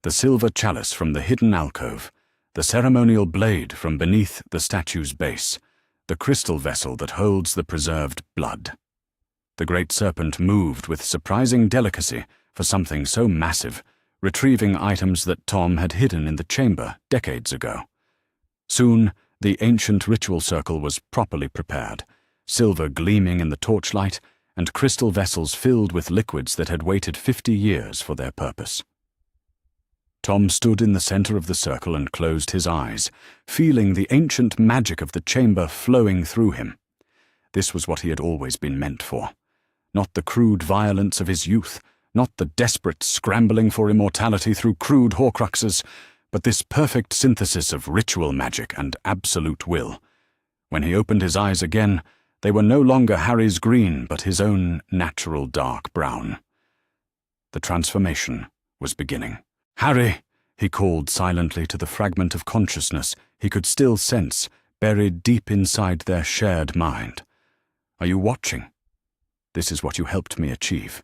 the silver chalice from the hidden alcove, the ceremonial blade from beneath the statue's base, the crystal vessel that holds the preserved blood. The great serpent moved with surprising delicacy for something so massive, retrieving items that Tom had hidden in the chamber decades ago. Soon, the ancient ritual circle was properly prepared, silver gleaming in the torchlight, and crystal vessels filled with liquids that had waited 50 years for their purpose. Tom stood in the center of the circle and closed his eyes, feeling the ancient magic of the chamber flowing through him. This was what he had always been meant for. Not the crude violence of his youth, not the desperate scrambling for immortality through crude horcruxes, but this perfect synthesis of ritual magic and absolute will. When he opened his eyes again, they were no longer Harry's green, but his own natural dark brown. The transformation was beginning. "Harry," he called silently to the fragment of consciousness he could still sense, buried deep inside their shared mind. "Are you watching? This is what you helped me achieve.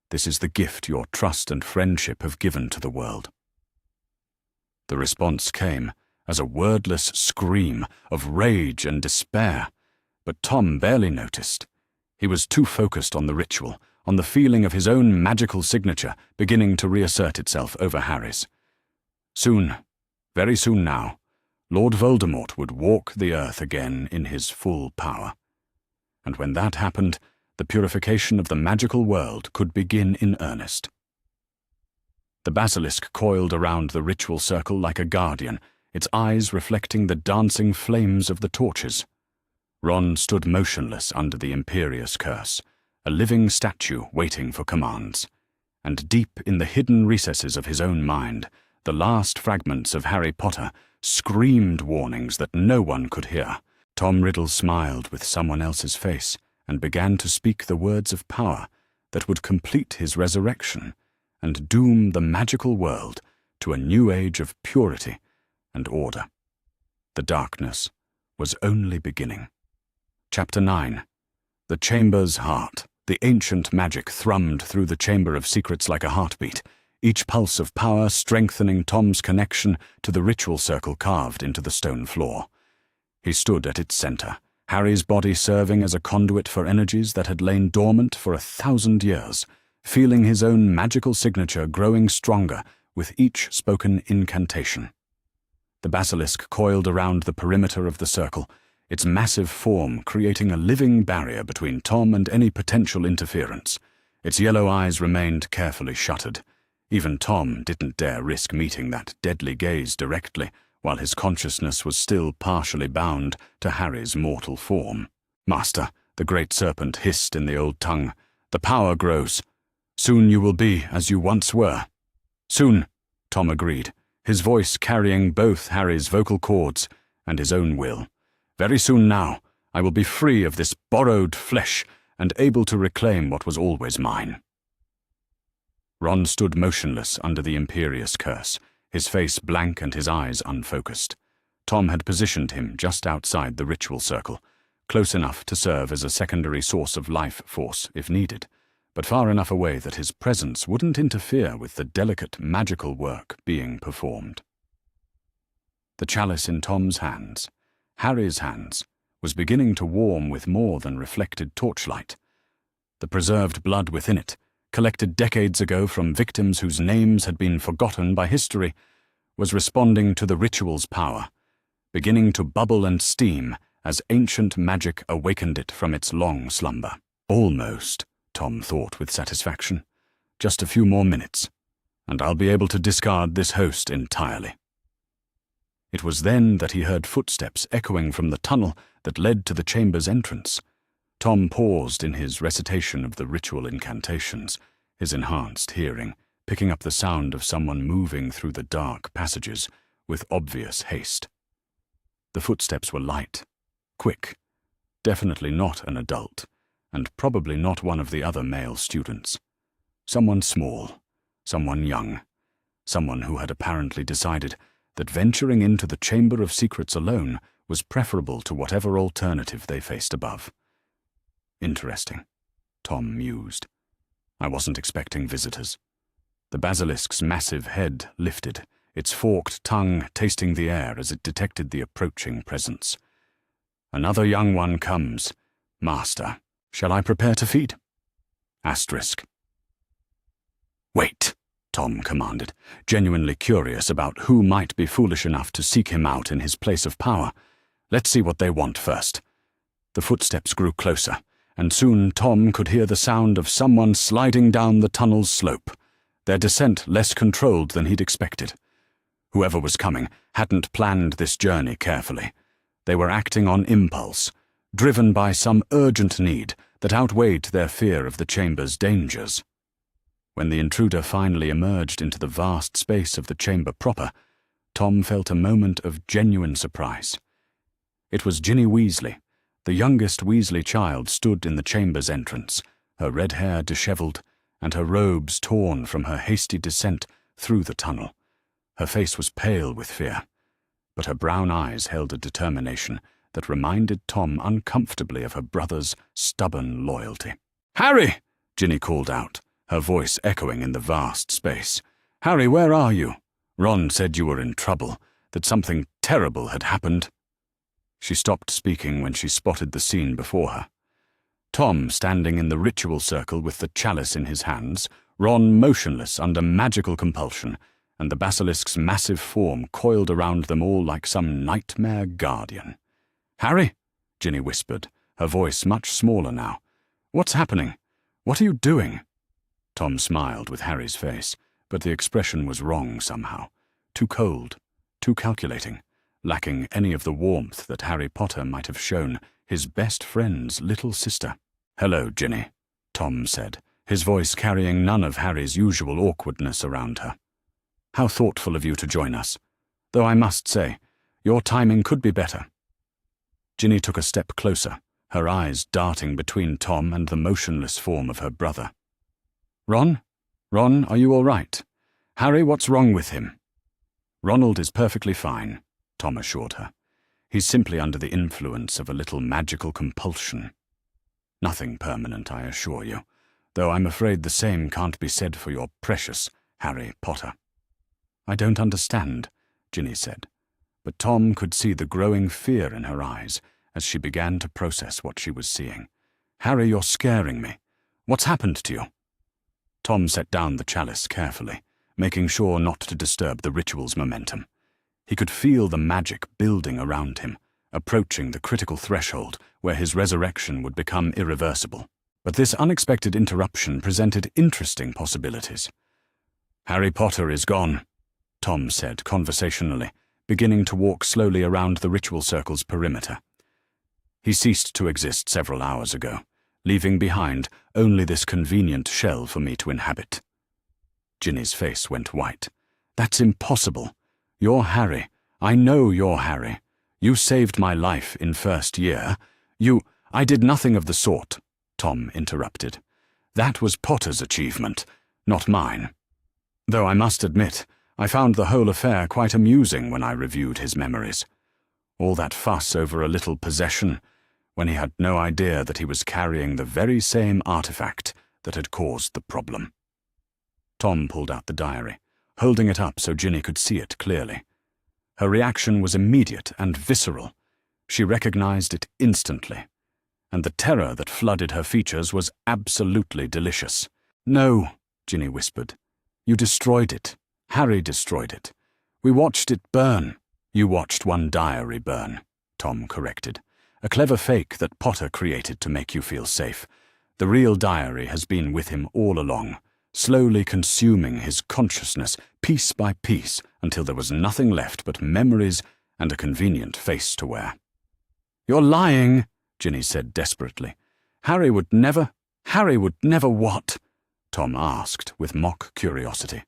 This is the gift your trust and friendship have given to the world." The response came as a wordless scream of rage and despair, but Tom barely noticed. He was too focused on the ritual, on the feeling of his own magical signature beginning to reassert itself over Harry's. Soon, very soon now, Lord Voldemort would walk the earth again in his full power. And when that happened, the purification of the magical world could begin in earnest. The basilisk coiled around the ritual circle like a guardian, its eyes reflecting the dancing flames of the torches. Ron stood motionless under the imperious curse, a living statue waiting for commands. And deep in the hidden recesses of his own mind, the last fragments of Harry Potter screamed warnings that no one could hear. Tom Riddle smiled with someone else's face and began to speak the words of power that would complete his resurrection and doom the magical world to a new age of purity and order. The darkness was only beginning. Chapter 9. The Chamber's Heart. The ancient magic thrummed through the Chamber of Secrets like a heartbeat, each pulse of power strengthening Tom's connection to the ritual circle carved into the stone floor. He stood at its center, Harry's body serving as a conduit for energies that had lain dormant for 1,000 years, feeling his own magical signature growing stronger with each spoken incantation. The basilisk coiled around the perimeter of the circle, its massive form creating a living barrier between Tom and any potential interference. Its yellow eyes remained carefully shuttered. Even Tom didn't dare risk meeting that deadly gaze directly, while his consciousness was still partially bound to Harry's mortal form. "Master," the great serpent hissed in the old tongue, "the power grows. Soon you will be as you once were." "Soon," Tom agreed, his voice carrying both Harry's vocal cords and his own will. "Very soon now, I will be free of this borrowed flesh and able to reclaim what was always mine." Ron stood motionless under the imperious curse, his face blank and his eyes unfocused. Tom had positioned him just outside the ritual circle, close enough to serve as a secondary source of life force if needed, but far enough away that his presence wouldn't interfere with the delicate magical work being performed. The chalice in Tom's hands, Harry's hands, was beginning to warm with more than reflected torchlight. The preserved blood within it, collected decades ago from victims whose names had been forgotten by history, was responding to the ritual's power, beginning to bubble and steam as ancient magic awakened it from its long slumber. Almost, Tom thought with satisfaction. Just a few more minutes, and I'll be able to discard this host entirely. It was then that he heard footsteps echoing from the tunnel that led to the chamber's entrance. Tom paused in his recitation of the ritual incantations, his enhanced hearing, picking up the sound of someone moving through the dark passages with obvious haste. The footsteps were light, quick, definitely not an adult, and probably not one of the other male students. Someone small, someone young, someone who had apparently decided that venturing into the Chamber of Secrets alone was preferable to whatever alternative they faced above. Interesting, Tom mused. I wasn't expecting visitors. The basilisk's massive head lifted, its forked tongue tasting the air as it detected the approaching presence. "Another young one comes. Master, shall I prepare to feed?" Asterisk. "Wait," Tom commanded, genuinely curious about who might be foolish enough to seek him out in his place of power. "Let's see what they want first." The footsteps grew closer, and soon Tom could hear the sound of someone sliding down the tunnel's slope, their descent less controlled than he'd expected. Whoever was coming hadn't planned this journey carefully. They were acting on impulse, driven by some urgent need that outweighed their fear of the chamber's dangers. When the intruder finally emerged into the vast space of the chamber proper, Tom felt a moment of genuine surprise. It was Ginny Weasley. The youngest Weasley child stood in the chamber's entrance, her red hair dishevelled and her robes torn from her hasty descent through the tunnel. Her face was pale with fear, but her brown eyes held a determination that reminded Tom uncomfortably of her brother's stubborn loyalty. "Harry!" Ginny called out, her voice echoing in the vast space. "Harry, where are you? Ron said you were in trouble, that something terrible had happened." She stopped speaking when she spotted the scene before her. Tom standing in the ritual circle with the chalice in his hands, Ron motionless under magical compulsion, and the basilisk's massive form coiled around them all like some nightmare guardian. "Harry?" Ginny whispered, her voice much smaller now. "What's happening? What are you doing?" Tom smiled with Harry's face, but the expression was wrong somehow. Too cold, too calculating, lacking any of the warmth that Harry Potter might have shown his best friend's little sister. "Hello, Ginny," Tom said, his voice carrying none of Harry's usual awkwardness around her. "How thoughtful of you to join us. Though I must say, your timing could be better." Ginny took a step closer, her eyes darting between Tom and the motionless form of her brother. "Ron? Ron, are you all right? Harry, what's wrong with him?" "Ronald is perfectly fine," Tom assured her. "He's simply under the influence of a little magical compulsion. Nothing permanent, I assure you, though I'm afraid the same can't be said for your precious Harry Potter." "I don't understand," Ginny said, but Tom could see the growing fear in her eyes as she began to process what she was seeing. "Harry, you're scaring me. What's happened to you?" Tom set down the chalice carefully, making sure not to disturb the ritual's momentum. He could feel the magic building around him, approaching the critical threshold where his resurrection would become irreversible. But this unexpected interruption presented interesting possibilities. "Harry Potter is gone," Tom said conversationally, beginning to walk slowly around the ritual circle's perimeter. "He ceased to exist several hours ago, leaving behind only this convenient shell for me to inhabit." Ginny's face went white. "That's impossible. You're Harry. I know you're Harry. You saved my life in first year. I did nothing of the sort," Tom interrupted. "That was Potter's achievement, not mine. Though I must admit, I found the whole affair quite amusing when I reviewed his memories. All that fuss over a little possession, when he had no idea that he was carrying the very same artifact that had caused the problem." Tom pulled out the diary, holding it up so Ginny could see it clearly. Her reaction was immediate and visceral. She recognized it instantly, and the terror that flooded her features was absolutely delicious. "No," Ginny whispered. "You destroyed it. Harry destroyed it. We watched it burn." "You watched one diary burn," Tom corrected. "A clever fake that Potter created to make you feel safe. The real diary has been with him all along, slowly consuming his consciousness piece by piece until there was nothing left but memories and a convenient face to wear." "You're lying," Ginny said desperately. Harry would never what?" Tom asked with mock curiosity.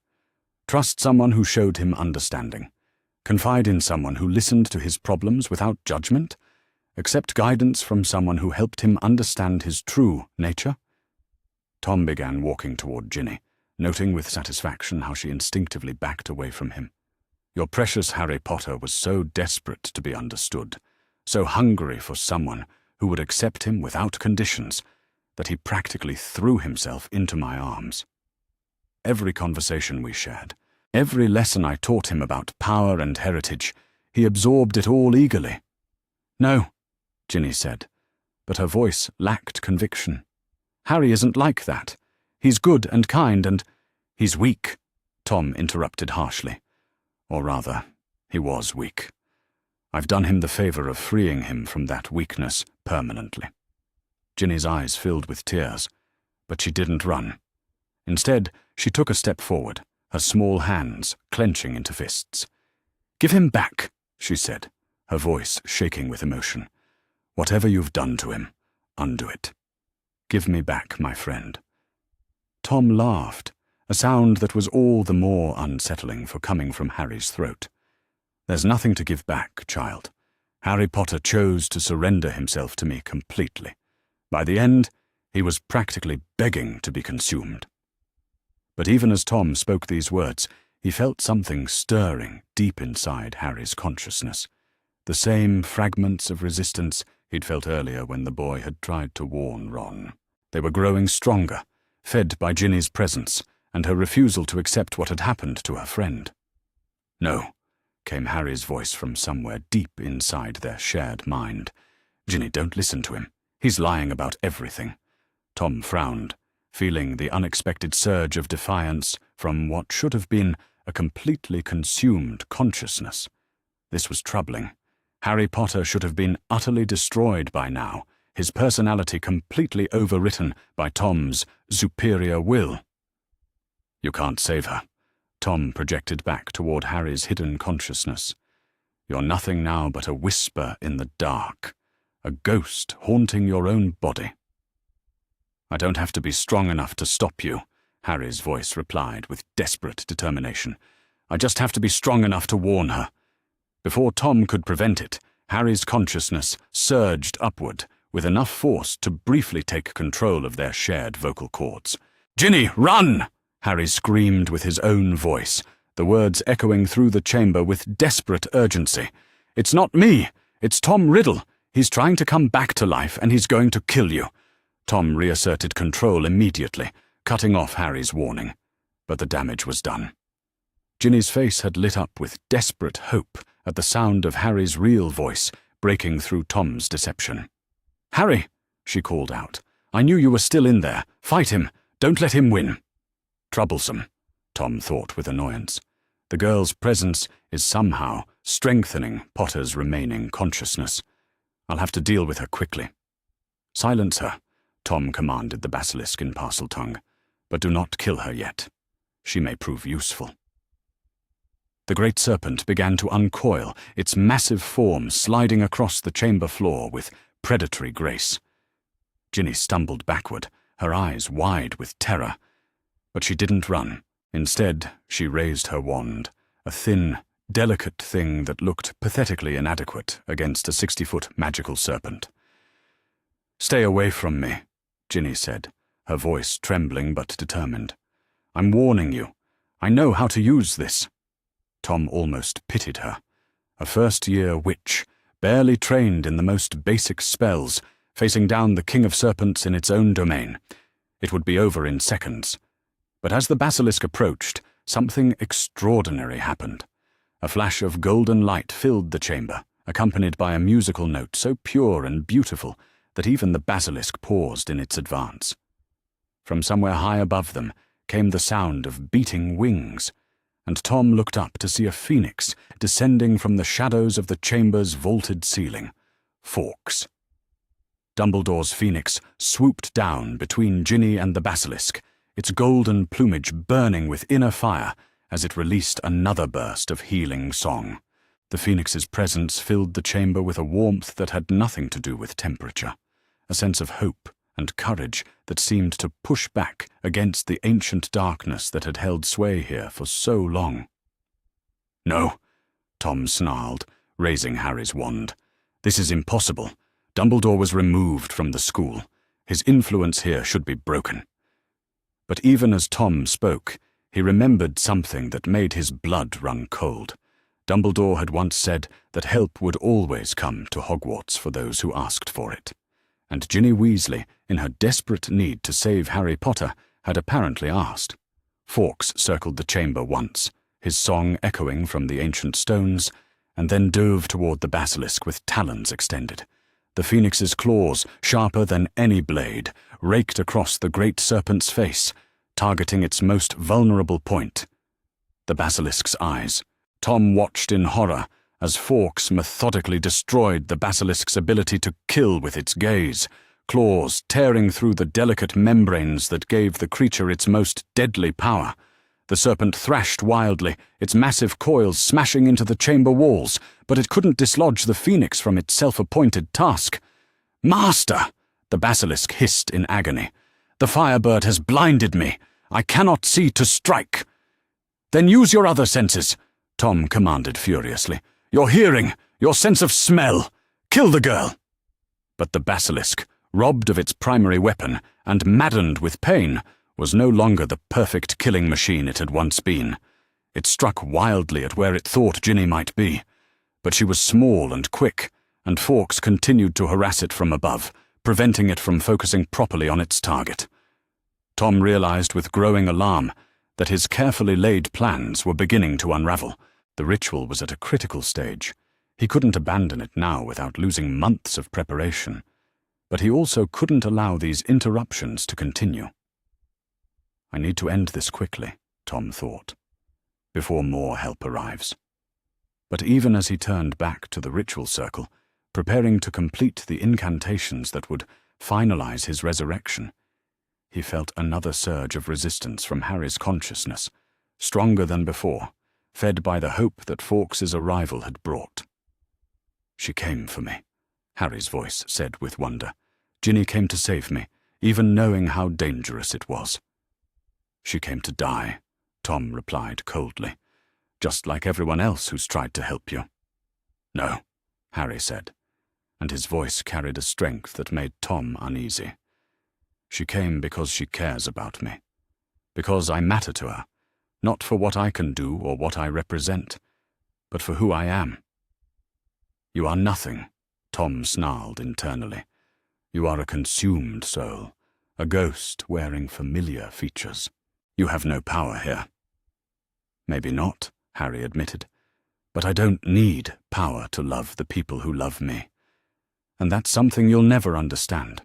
"Trust someone who showed him understanding. Confide in someone who listened to his problems without judgment. Accept guidance from someone who helped him understand his true nature." Tom began walking toward Ginny, noting with satisfaction how she instinctively backed away from him. Your precious Harry Potter was so desperate to be understood, so hungry for someone who would accept him without conditions, that he practically threw himself into my arms. every conversation we shared. Every lesson I taught him about power and heritage, he absorbed it all eagerly. "No," Ginny said, but her voice lacked conviction. "Harry isn't like that. He's good and kind and—" "He's weak," Tom interrupted harshly. Or rather, he was weak. I've done him the favor of freeing him from that weakness permanently. Ginny's eyes filled with tears, but she didn't run. Instead, she took a step forward, her small hands clenching into fists. "Give him back," she said, her voice shaking with emotion. "Whatever you've done to him, undo it. Give me back my friend." Tom laughed, a sound that was all the more unsettling for coming from Harry's throat. "There's nothing to give back, child. Harry Potter chose to surrender himself to me completely. By the end, he was practically begging to be consumed." But even as Tom spoke these words, he felt something stirring deep inside Harry's consciousness. The same fragments of resistance he'd felt earlier when the boy had tried to warn Ron. They were growing stronger, fed by Ginny's presence and her refusal to accept what had happened to her friend. "No," came Harry's voice from somewhere deep inside their shared mind. "Ginny, don't listen to him. He's lying about everything." Tom frowned, feeling the unexpected surge of defiance from what should have been a completely consumed consciousness. This was troubling. Harry Potter should have been utterly destroyed by now, his personality completely overwritten by Tom's superior will. "You can't save her," Tom projected back toward Harry's hidden consciousness. "You're nothing now but a whisper in the dark, a ghost haunting your own body." "I don't have to be strong enough to stop you," Harry's voice replied with desperate determination. "I just have to be strong enough to warn her." Before Tom could prevent it, Harry's consciousness surged upward with enough force to briefly take control of their shared vocal cords. "Ginny, run!" Harry screamed with his own voice, the words echoing through the chamber with desperate urgency. "It's not me! It's Tom Riddle! He's trying to come back to life, and he's going to kill you." Tom reasserted control immediately, cutting off Harry's warning. But the damage was done. Ginny's face had lit up with desperate hope at the sound of Harry's real voice breaking through Tom's deception. "Harry," she called out, "I knew you were still in there. Fight him. Don't let him win." Troublesome, Tom thought with annoyance. The girl's presence is somehow strengthening Potter's remaining consciousness. I'll have to deal with her quickly. "Silence her," Tom commanded the basilisk in Parseltongue, "but do not kill her yet. She may prove useful." The great serpent began to uncoil, its massive form sliding across the chamber floor with predatory grace. Ginny stumbled backward, her eyes wide with terror. But she didn't run. Instead, she raised her wand, a thin, delicate thing that looked pathetically inadequate against a 60-foot magical serpent. "Stay away from me," Ginny said, her voice trembling but determined. "I'm warning you. I know how to use this." Tom almost pitied her. A first-year witch, barely trained in the most basic spells, facing down the King of Serpents in its own domain. It would be over in seconds. But as the basilisk approached, something extraordinary happened. A flash of golden light filled the chamber, accompanied by a musical note so pure and beautiful that even the basilisk paused in its advance. From somewhere high above them came the sound of beating wings, and Tom looked up to see a phoenix descending from the shadows of the chamber's vaulted ceiling. Fawkes. Dumbledore's phoenix swooped down between Ginny and the basilisk, its golden plumage burning with inner fire as it released another burst of healing song. The phoenix's presence filled the chamber with a warmth that had nothing to do with temperature, a sense of hope and courage that seemed to push back against the ancient darkness that had held sway here for so long. "No," Tom snarled, raising Harry's wand. "This is impossible. Dumbledore was removed from the school. His influence here should be broken." But even as Tom spoke, he remembered something that made his blood run cold. Dumbledore had once said that help would always come to Hogwarts for those who asked for it. And Ginny Weasley, in her desperate need to save Harry Potter, had apparently asked. Fawkes circled the chamber once, his song echoing from the ancient stones, and then dove toward the basilisk with talons extended. The phoenix's claws, sharper than any blade, raked across the great serpent's face, targeting its most vulnerable point. The basilisk's eyes. Tom watched in horror as Fawkes methodically destroyed the basilisk's ability to kill with its gaze, claws tearing through the delicate membranes that gave the creature its most deadly power. The serpent thrashed wildly, its massive coils smashing into the chamber walls, but it couldn't dislodge the phoenix from its self-appointed task. "Master!" the basilisk hissed in agony. "The firebird has blinded me. I cannot see to strike." "Then use your other senses," Tom commanded furiously. "Your hearing, your sense of smell. Kill the girl." But the basilisk, robbed of its primary weapon and maddened with pain, was no longer the perfect killing machine it had once been. It struck wildly at where it thought Ginny might be, but she was small and quick, and Fawkes continued to harass it from above, preventing it from focusing properly on its target. Tom realized with growing alarm that his carefully laid plans were beginning to unravel. The ritual was at a critical stage. He couldn't abandon it now without losing months of preparation. But he also couldn't allow these interruptions to continue. "I need to end this quickly," Tom thought, "before more help arrives." But even as he turned back to the ritual circle, preparing to complete the incantations that would finalize his resurrection, he felt another surge of resistance from Harry's consciousness, stronger than before, fed by the hope that Fawkes's arrival had brought. "She came for me," Harry's voice said with wonder. "Ginny came to save me, even knowing how dangerous it was." "She came to die," Tom replied coldly, "just like everyone else who's tried to help you." "No," Harry said, and his voice carried a strength that made Tom uneasy. "She came because she cares about me, because I matter to her, not for what I can do or what I represent, but for who I am." "You are nothing," Tom snarled internally. "You are a consumed soul, a ghost wearing familiar features. You have no power here." "Maybe not," Harry admitted, "but I don't need power to love the people who love me. And that's something you'll never understand."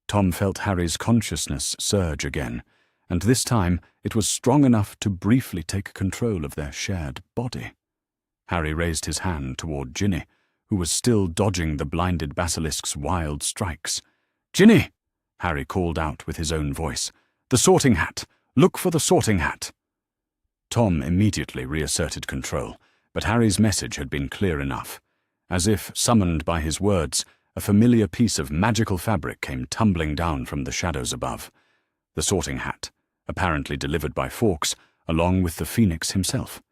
Tom felt Harry's consciousness surge again, and this time it was strong enough to briefly take control of their shared body. Harry raised his hand toward Ginny, who was still dodging the blinded basilisk's wild strikes. "Ginny!" Harry called out with his own voice. "The sorting hat! Look for the sorting hat!" Tom immediately reasserted control, but Harry's message had been clear enough. As if summoned by his words, a familiar piece of magical fabric came tumbling down from the shadows above. The sorting hat, apparently delivered by Fawkes, along with the Phoenix himself.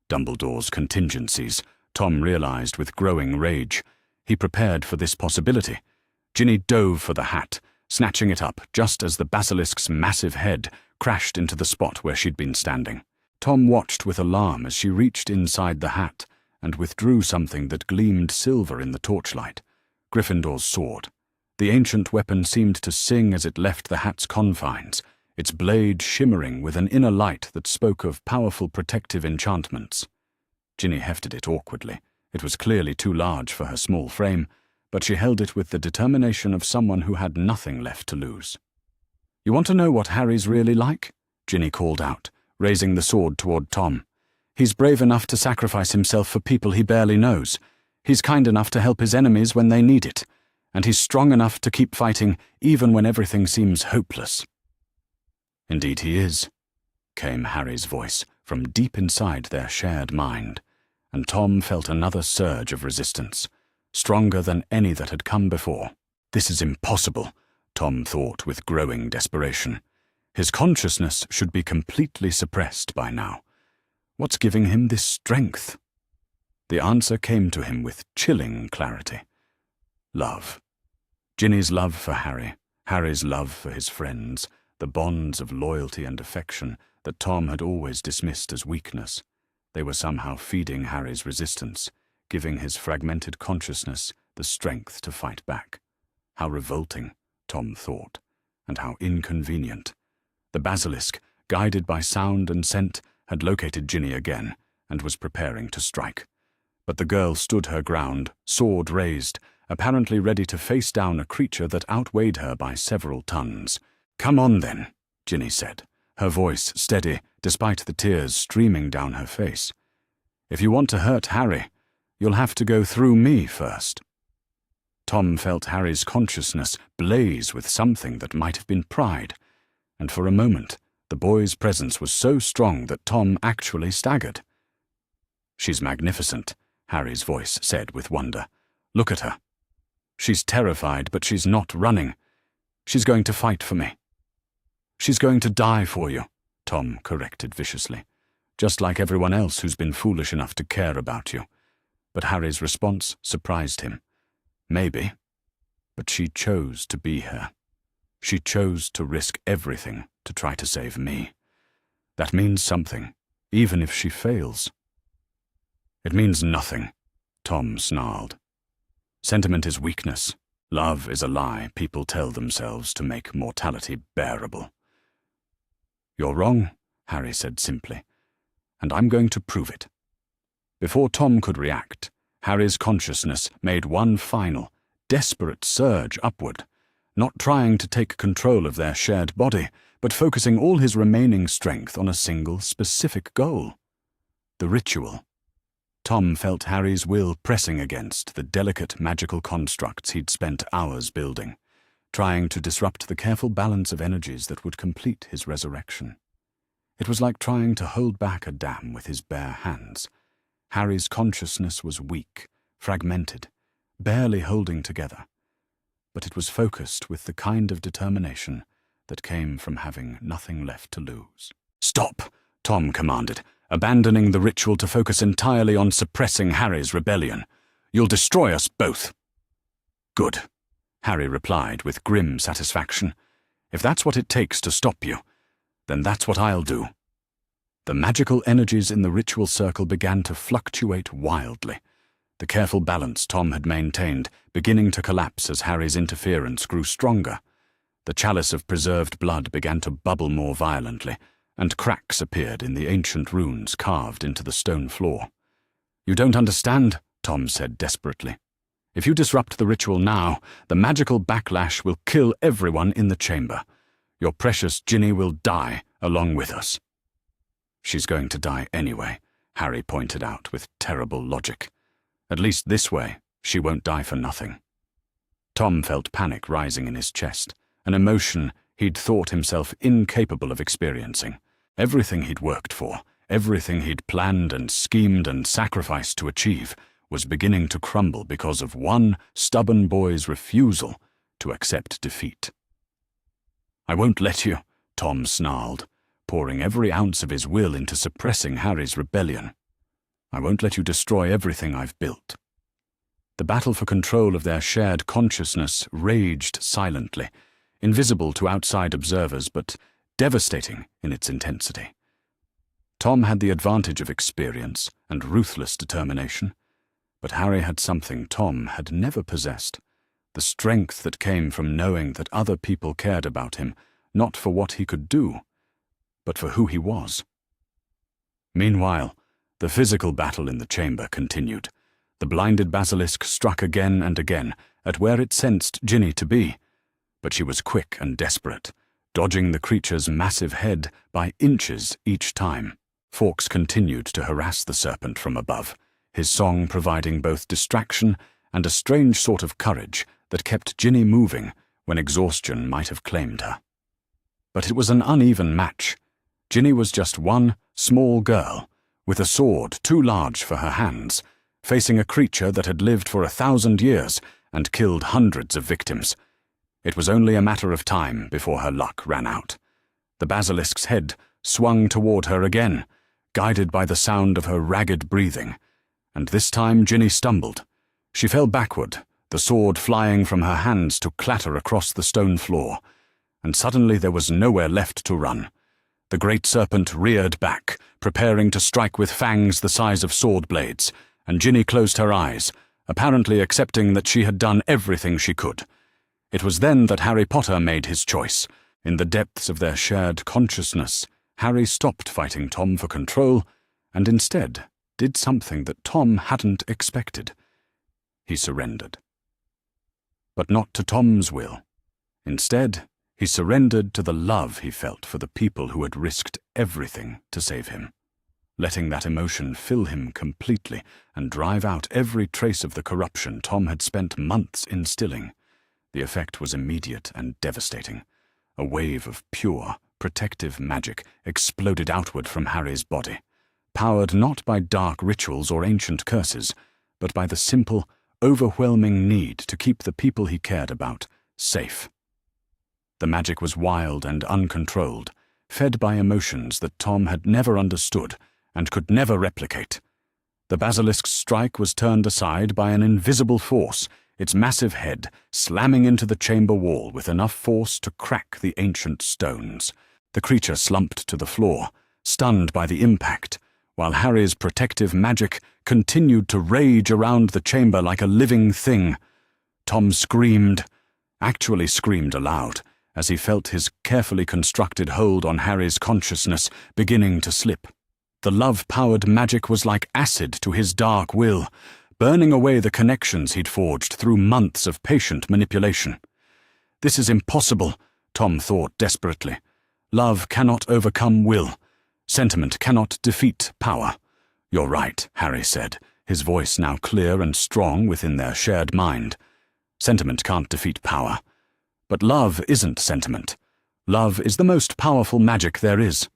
Dumbledore's contingencies, Tom realized with growing rage. He prepared for this possibility. Ginny dove for the hat, snatching it up just as the basilisk's massive head crashed into the spot where she'd been standing. Tom watched with alarm as she reached inside the hat and withdrew something that gleamed silver in the torchlight. Gryffindor's sword. The ancient weapon seemed to sing as it left the hat's confines, its blade shimmering with an inner light that spoke of powerful protective enchantments. Ginny hefted it awkwardly. It was clearly too large for her small frame, but she held it with the determination of someone who had nothing left to lose. "You want to know what Harry's really like?" Ginny called out, raising the sword toward Tom. "He's brave enough to sacrifice himself for people he barely knows. He's kind enough to help his enemies when they need it. And he's strong enough to keep fighting even when everything seems hopeless." "Indeed he is," came Harry's voice from deep inside their shared mind, and Tom felt another surge of resistance, stronger than any that had come before. This is impossible, Tom thought with growing desperation. His consciousness should be completely suppressed by now. What's giving him this strength? The answer came to him with chilling clarity. Love. Ginny's love for Harry, Harry's love for his friends, the bonds of loyalty and affection that Tom had always dismissed as weakness. They were somehow feeding Harry's resistance, giving his fragmented consciousness the strength to fight back. How revolting, Tom thought, and how inconvenient. The basilisk, guided by sound and scent, had located Ginny again and was preparing to strike. But the girl stood her ground, sword raised, apparently ready to face down a creature that outweighed her by several tons. "Come on, then," Ginny said, her voice steady despite the tears streaming down her face. "If you want to hurt Harry, you'll have to go through me first." Tom felt Harry's consciousness blaze with something that might have been pride, and for a moment the boy's presence was so strong that Tom actually staggered. "She's magnificent," Harry's voice said with wonder. "Look at her. She's terrified, but she's not running. She's going to fight for me." "She's going to die for you," Tom corrected viciously, "just like everyone else who's been foolish enough to care about you." But Harry's response surprised him. "Maybe, but she chose to be here. She chose to risk everything to try to save me. That means something, even if she fails." "It means nothing," Tom snarled. "Sentiment is weakness. Love is a lie people tell themselves to make mortality bearable." "You're wrong," Harry said simply, "and I'm going to prove it." Before Tom could react, Harry's consciousness made one final, desperate surge upward, not trying to take control of their shared body, but focusing all his remaining strength on a single, specific goal: the ritual. Tom felt Harry's will pressing against the delicate magical constructs he'd spent hours building, trying to disrupt the careful balance of energies that would complete his resurrection. It was like trying to hold back a dam with his bare hands. Harry's consciousness was weak, fragmented, barely holding together, but it was focused with the kind of determination that came from having nothing left to lose. "Stop!" Tom commanded, abandoning the ritual to focus entirely on suppressing Harry's rebellion. "You'll destroy us both." "Good," Harry replied with grim satisfaction. "If that's what it takes to stop you, then that's what I'll do." The magical energies in the ritual circle began to fluctuate wildly, the careful balance Tom had maintained beginning to collapse as Harry's interference grew stronger. The chalice of preserved blood began to bubble more violently, and cracks appeared in the ancient runes carved into the stone floor. "You don't understand," Tom said desperately. "If you disrupt the ritual now, the magical backlash will kill everyone in the chamber. Your precious Ginny will die along with us." "She's going to die anyway," Harry pointed out with terrible logic. "At least this way, she won't die for nothing." Tom felt panic rising in his chest, an emotion he'd thought himself incapable of experiencing. Everything he'd worked for, everything he'd planned and schemed and sacrificed to achieve, was beginning to crumble because of one stubborn boy's refusal to accept defeat. "I won't let you," Tom snarled, pouring every ounce of his will into suppressing Harry's rebellion. "I won't let you destroy everything I've built." The battle for control of their shared consciousness raged silently, invisible to outside observers but devastating in its intensity. Tom had the advantage of experience and ruthless determination, but Harry had something Tom had never possessed, the strength that came from knowing that other people cared about him, not for what he could do, but for who he was. Meanwhile, the physical battle in the chamber continued. The blinded basilisk struck again and again at where it sensed Ginny to be, but she was quick and desperate, dodging the creature's massive head by inches each time. Fawkes continued to harass the serpent from above, his song providing both distraction and a strange sort of courage that kept Ginny moving when exhaustion might have claimed her. But it was an uneven match. Ginny was just one small girl, with a sword too large for her hands, facing a creature that had lived for 1,000 years and killed hundreds of victims. It was only a matter of time before her luck ran out. The basilisk's head swung toward her again, guided by the sound of her ragged breathing, and this time Ginny stumbled. She fell backward, the sword flying from her hands to clatter across the stone floor, and suddenly there was nowhere left to run. The great serpent reared back, preparing to strike with fangs the size of sword blades, and Ginny closed her eyes, apparently accepting that she had done everything she could. It was then that Harry Potter made his choice. In the depths of their shared consciousness, Harry stopped fighting Tom for control and instead did something that Tom hadn't expected. He surrendered. But not to Tom's will. Instead, he surrendered to the love he felt for the people who had risked everything to save him, letting that emotion fill him completely and drive out every trace of the corruption Tom had spent months instilling. The effect was immediate and devastating. A wave of pure, protective magic exploded outward from Harry's body, powered not by dark rituals or ancient curses, but by the simple, overwhelming need to keep the people he cared about safe. The magic was wild and uncontrolled, fed by emotions that Tom had never understood and could never replicate. The basilisk's strike was turned aside by an invisible force, its massive head slamming into the chamber wall with enough force to crack the ancient stones. The creature slumped to the floor, stunned by the impact, while Harry's protective magic continued to rage around the chamber like a living thing. Tom screamed, actually screamed aloud, as he felt his carefully constructed hold on Harry's consciousness beginning to slip. The love-powered magic was like acid to his dark will, burning away the connections he'd forged through months of patient manipulation. "This is impossible," Tom thought desperately. "Love cannot overcome will. Sentiment cannot defeat power." "You're right," Harry said, his voice now clear and strong within their shared mind. "Sentiment can't defeat power. But love isn't sentiment. Love is the most powerful magic there is."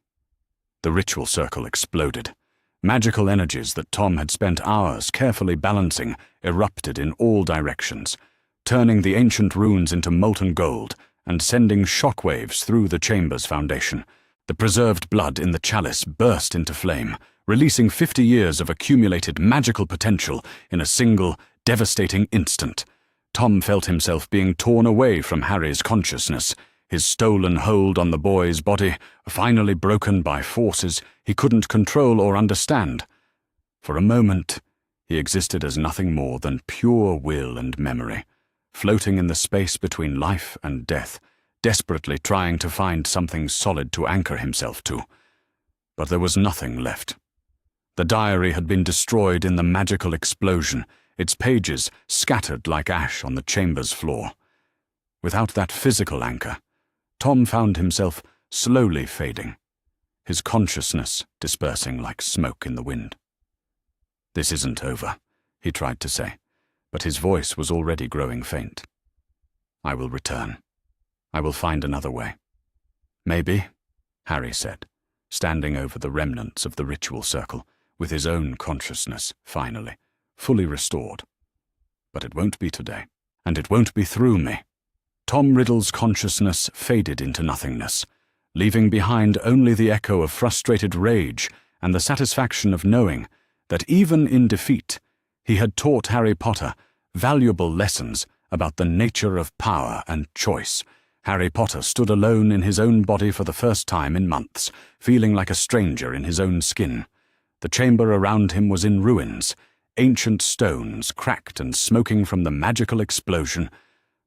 The ritual circle exploded. Magical energies that Tom had spent hours carefully balancing erupted in all directions, turning the ancient runes into molten gold and sending shockwaves through the chamber's foundation. The preserved blood in the chalice burst into flame, releasing 50 years of accumulated magical potential in a single, devastating instant. Tom felt himself being torn away from Harry's consciousness, his stolen hold on the boy's body finally broken by forces he couldn't control or understand. For a moment, he existed as nothing more than pure will and memory, floating in the space between life and death, desperately trying to find something solid to anchor himself to. But there was nothing left. The diary had been destroyed in the magical explosion, its pages scattered like ash on the chamber's floor. Without that physical anchor, Tom found himself slowly fading, his consciousness dispersing like smoke in the wind. "This isn't over," he tried to say, but his voice was already growing faint. "I will return. I will find another way." "Maybe," Harry said, standing over the remnants of the ritual circle, with his own consciousness, finally, fully restored. "But it won't be today, and it won't be through me." Tom Riddle's consciousness faded into nothingness, leaving behind only the echo of frustrated rage and the satisfaction of knowing that even in defeat, he had taught Harry Potter valuable lessons about the nature of power and choice. Harry Potter stood alone in his own body for the first time in months, feeling like a stranger in his own skin. The chamber around him was in ruins, ancient stones cracked and smoking from the magical explosion,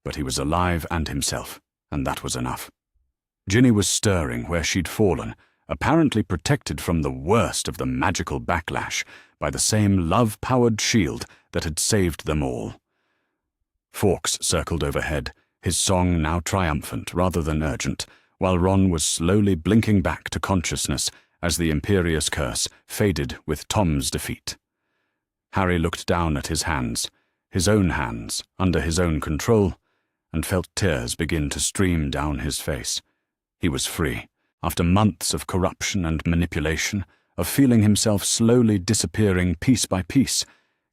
but he was alive and himself, and that was enough. Ginny was stirring where she'd fallen, apparently protected from the worst of the magical backlash by the same love-powered shield that had saved them all. Fawkes circled overhead, his song now triumphant rather than urgent, while Ron was slowly blinking back to consciousness as the imperious curse faded with Tom's defeat. Harry looked down at his own hands, under his own control, and felt tears begin to stream down his face. He was free. After months of corruption and manipulation, of feeling himself slowly disappearing piece by piece,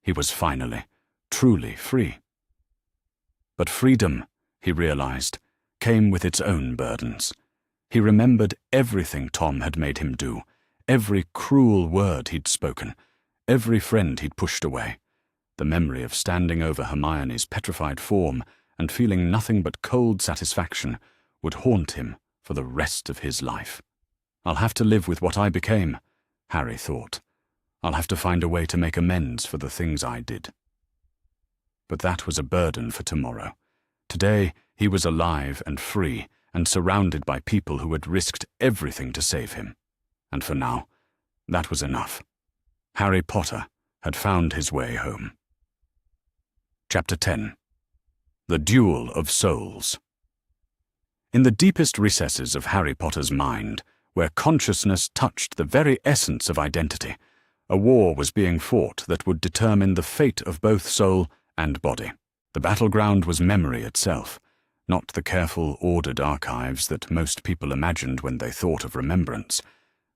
he was finally, truly free. But freedom, he realized, came with its own burdens. He remembered everything Tom had made him do, every cruel word he'd spoken, every friend he'd pushed away. The memory of standing over Hermione's petrified form and feeling nothing but cold satisfaction would haunt him for the rest of his life. "I'll have to live with what I became," Harry thought. "I'll have to find a way to make amends for the things I did." But that was a burden for tomorrow. Today he was alive and free and surrounded by people who had risked everything to save him. And for now, that was enough. Harry Potter had found his way home. Chapter 10. The Duel of Souls. In the deepest recesses of Harry Potter's mind, where consciousness touched the very essence of identity, a war was being fought that would determine the fate of both soul and body. The battleground was memory itself, not the careful, ordered archives that most people imagined when they thought of remembrance,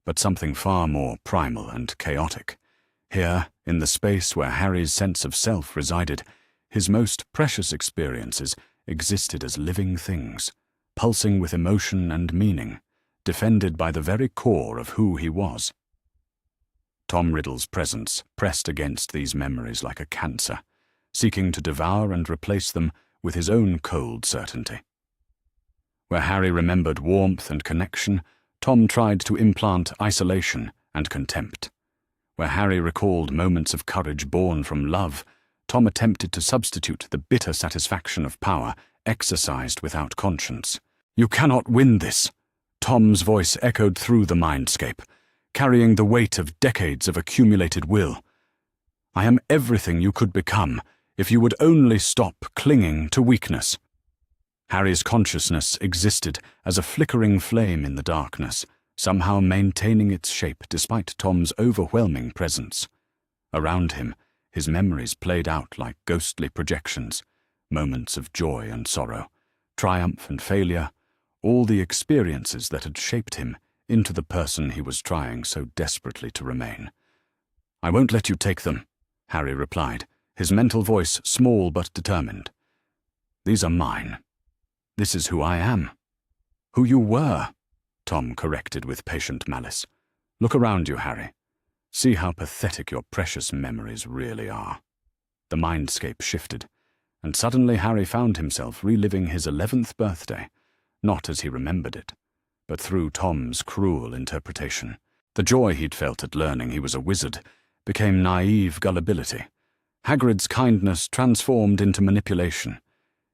but something far more primal and chaotic. Here, in the space where Harry's sense of self resided, his most precious experiences existed as living things, pulsing with emotion and meaning, defended by the very core of who he was. Tom Riddle's presence pressed against these memories like a cancer, seeking to devour and replace them with his own cold certainty. Where Harry remembered warmth and connection, Tom tried to implant isolation and contempt. Where Harry recalled moments of courage born from love, Tom attempted to substitute the bitter satisfaction of power exercised without conscience. "You cannot win this," Tom's voice echoed through the mindscape, carrying the weight of decades of accumulated will. "I am everything you could become if you would only stop clinging to weakness." Harry's consciousness existed as a flickering flame in the darkness, somehow maintaining its shape despite Tom's overwhelming presence. Around him, his memories played out like ghostly projections, moments of joy and sorrow, triumph and failure, all the experiences that had shaped him into the person he was trying so desperately to remain. "I won't let you take them," Harry replied, his mental voice small but determined. "These are mine. This is who I am." "Who you were," Tom corrected with patient malice. "Look around you, Harry. See how pathetic your precious memories really are." The mindscape shifted, and suddenly Harry found himself reliving his 11th birthday, not as he remembered it, but through Tom's cruel interpretation. The joy he'd felt at learning he was a wizard became naive gullibility. Hagrid's kindness transformed into manipulation.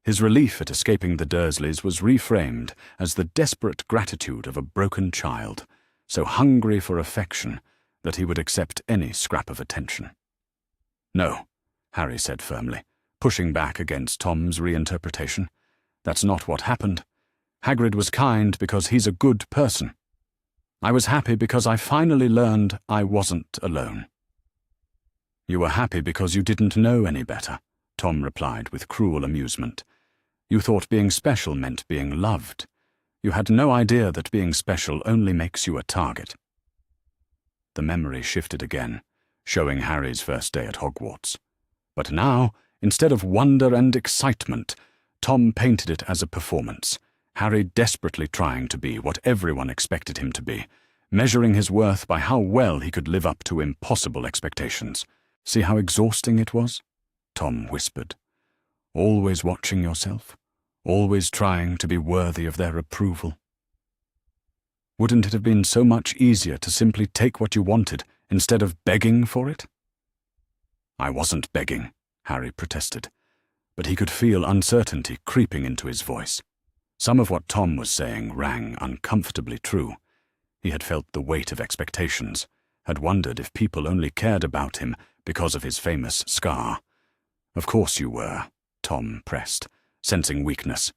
His relief at escaping the Dursleys was reframed as the desperate gratitude of a broken child, so hungry for affection that he would accept any scrap of attention. "No," Harry said firmly, pushing back against Tom's reinterpretation. "That's not what happened. Hagrid was kind because he's a good person. I was happy because I finally learned I wasn't alone." "You were happy because you didn't know any better," Tom replied with cruel amusement. "You thought being special meant being loved. You had no idea that being special only makes you a target." The memory shifted again, showing Harry's first day at Hogwarts. But now, instead of wonder and excitement, Tom painted it as a performance, Harry desperately trying to be what everyone expected him to be, measuring his worth by how well he could live up to impossible expectations. "See how exhausting it was?" Tom whispered. "Always watching yourself, always trying to be worthy of their approval. Wouldn't it have been so much easier to simply take what you wanted instead of begging for it?" "I wasn't begging," Harry protested, but he could feel uncertainty creeping into his voice. Some of what Tom was saying rang uncomfortably true. He had felt the weight of expectations, had wondered if people only cared about him because of his famous scar. "Of course you were," Tom pressed, sensing weakness.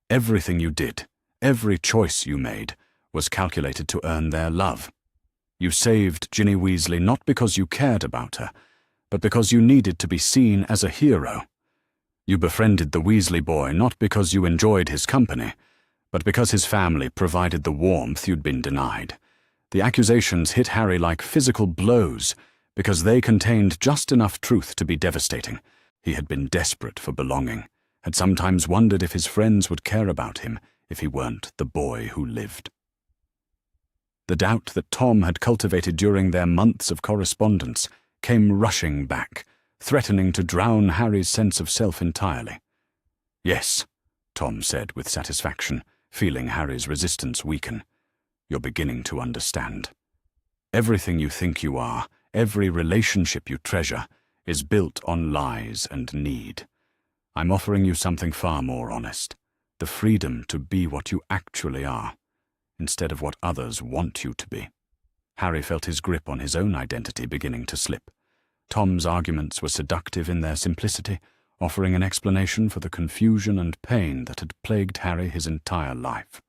"Everything you did, every choice you made, was calculated to earn their love. You saved Ginny Weasley not because you cared about her, but because you needed to be seen as a hero. You befriended the Weasley boy not because you enjoyed his company, but because his family provided the warmth you'd been denied. The accusations hit Harry like physical blows because they contained just enough truth to be devastating. He had been desperate for belonging, had sometimes wondered if his friends would care about him if he weren't the boy who lived. The doubt that Tom had cultivated during their months of correspondence came rushing back, threatening to drown Harry's sense of self entirely. "Yes," Tom said with satisfaction, feeling Harry's resistance weaken. "You're beginning to understand. Everything you think you are, every relationship you treasure, is built on lies and need. I'm offering you something far more honest, the freedom to be what you actually are, instead of what others want you to be." Harry felt his grip on his own identity beginning to slip. Tom's arguments were seductive in their simplicity, offering an explanation for the confusion and pain that had plagued Harry his entire life.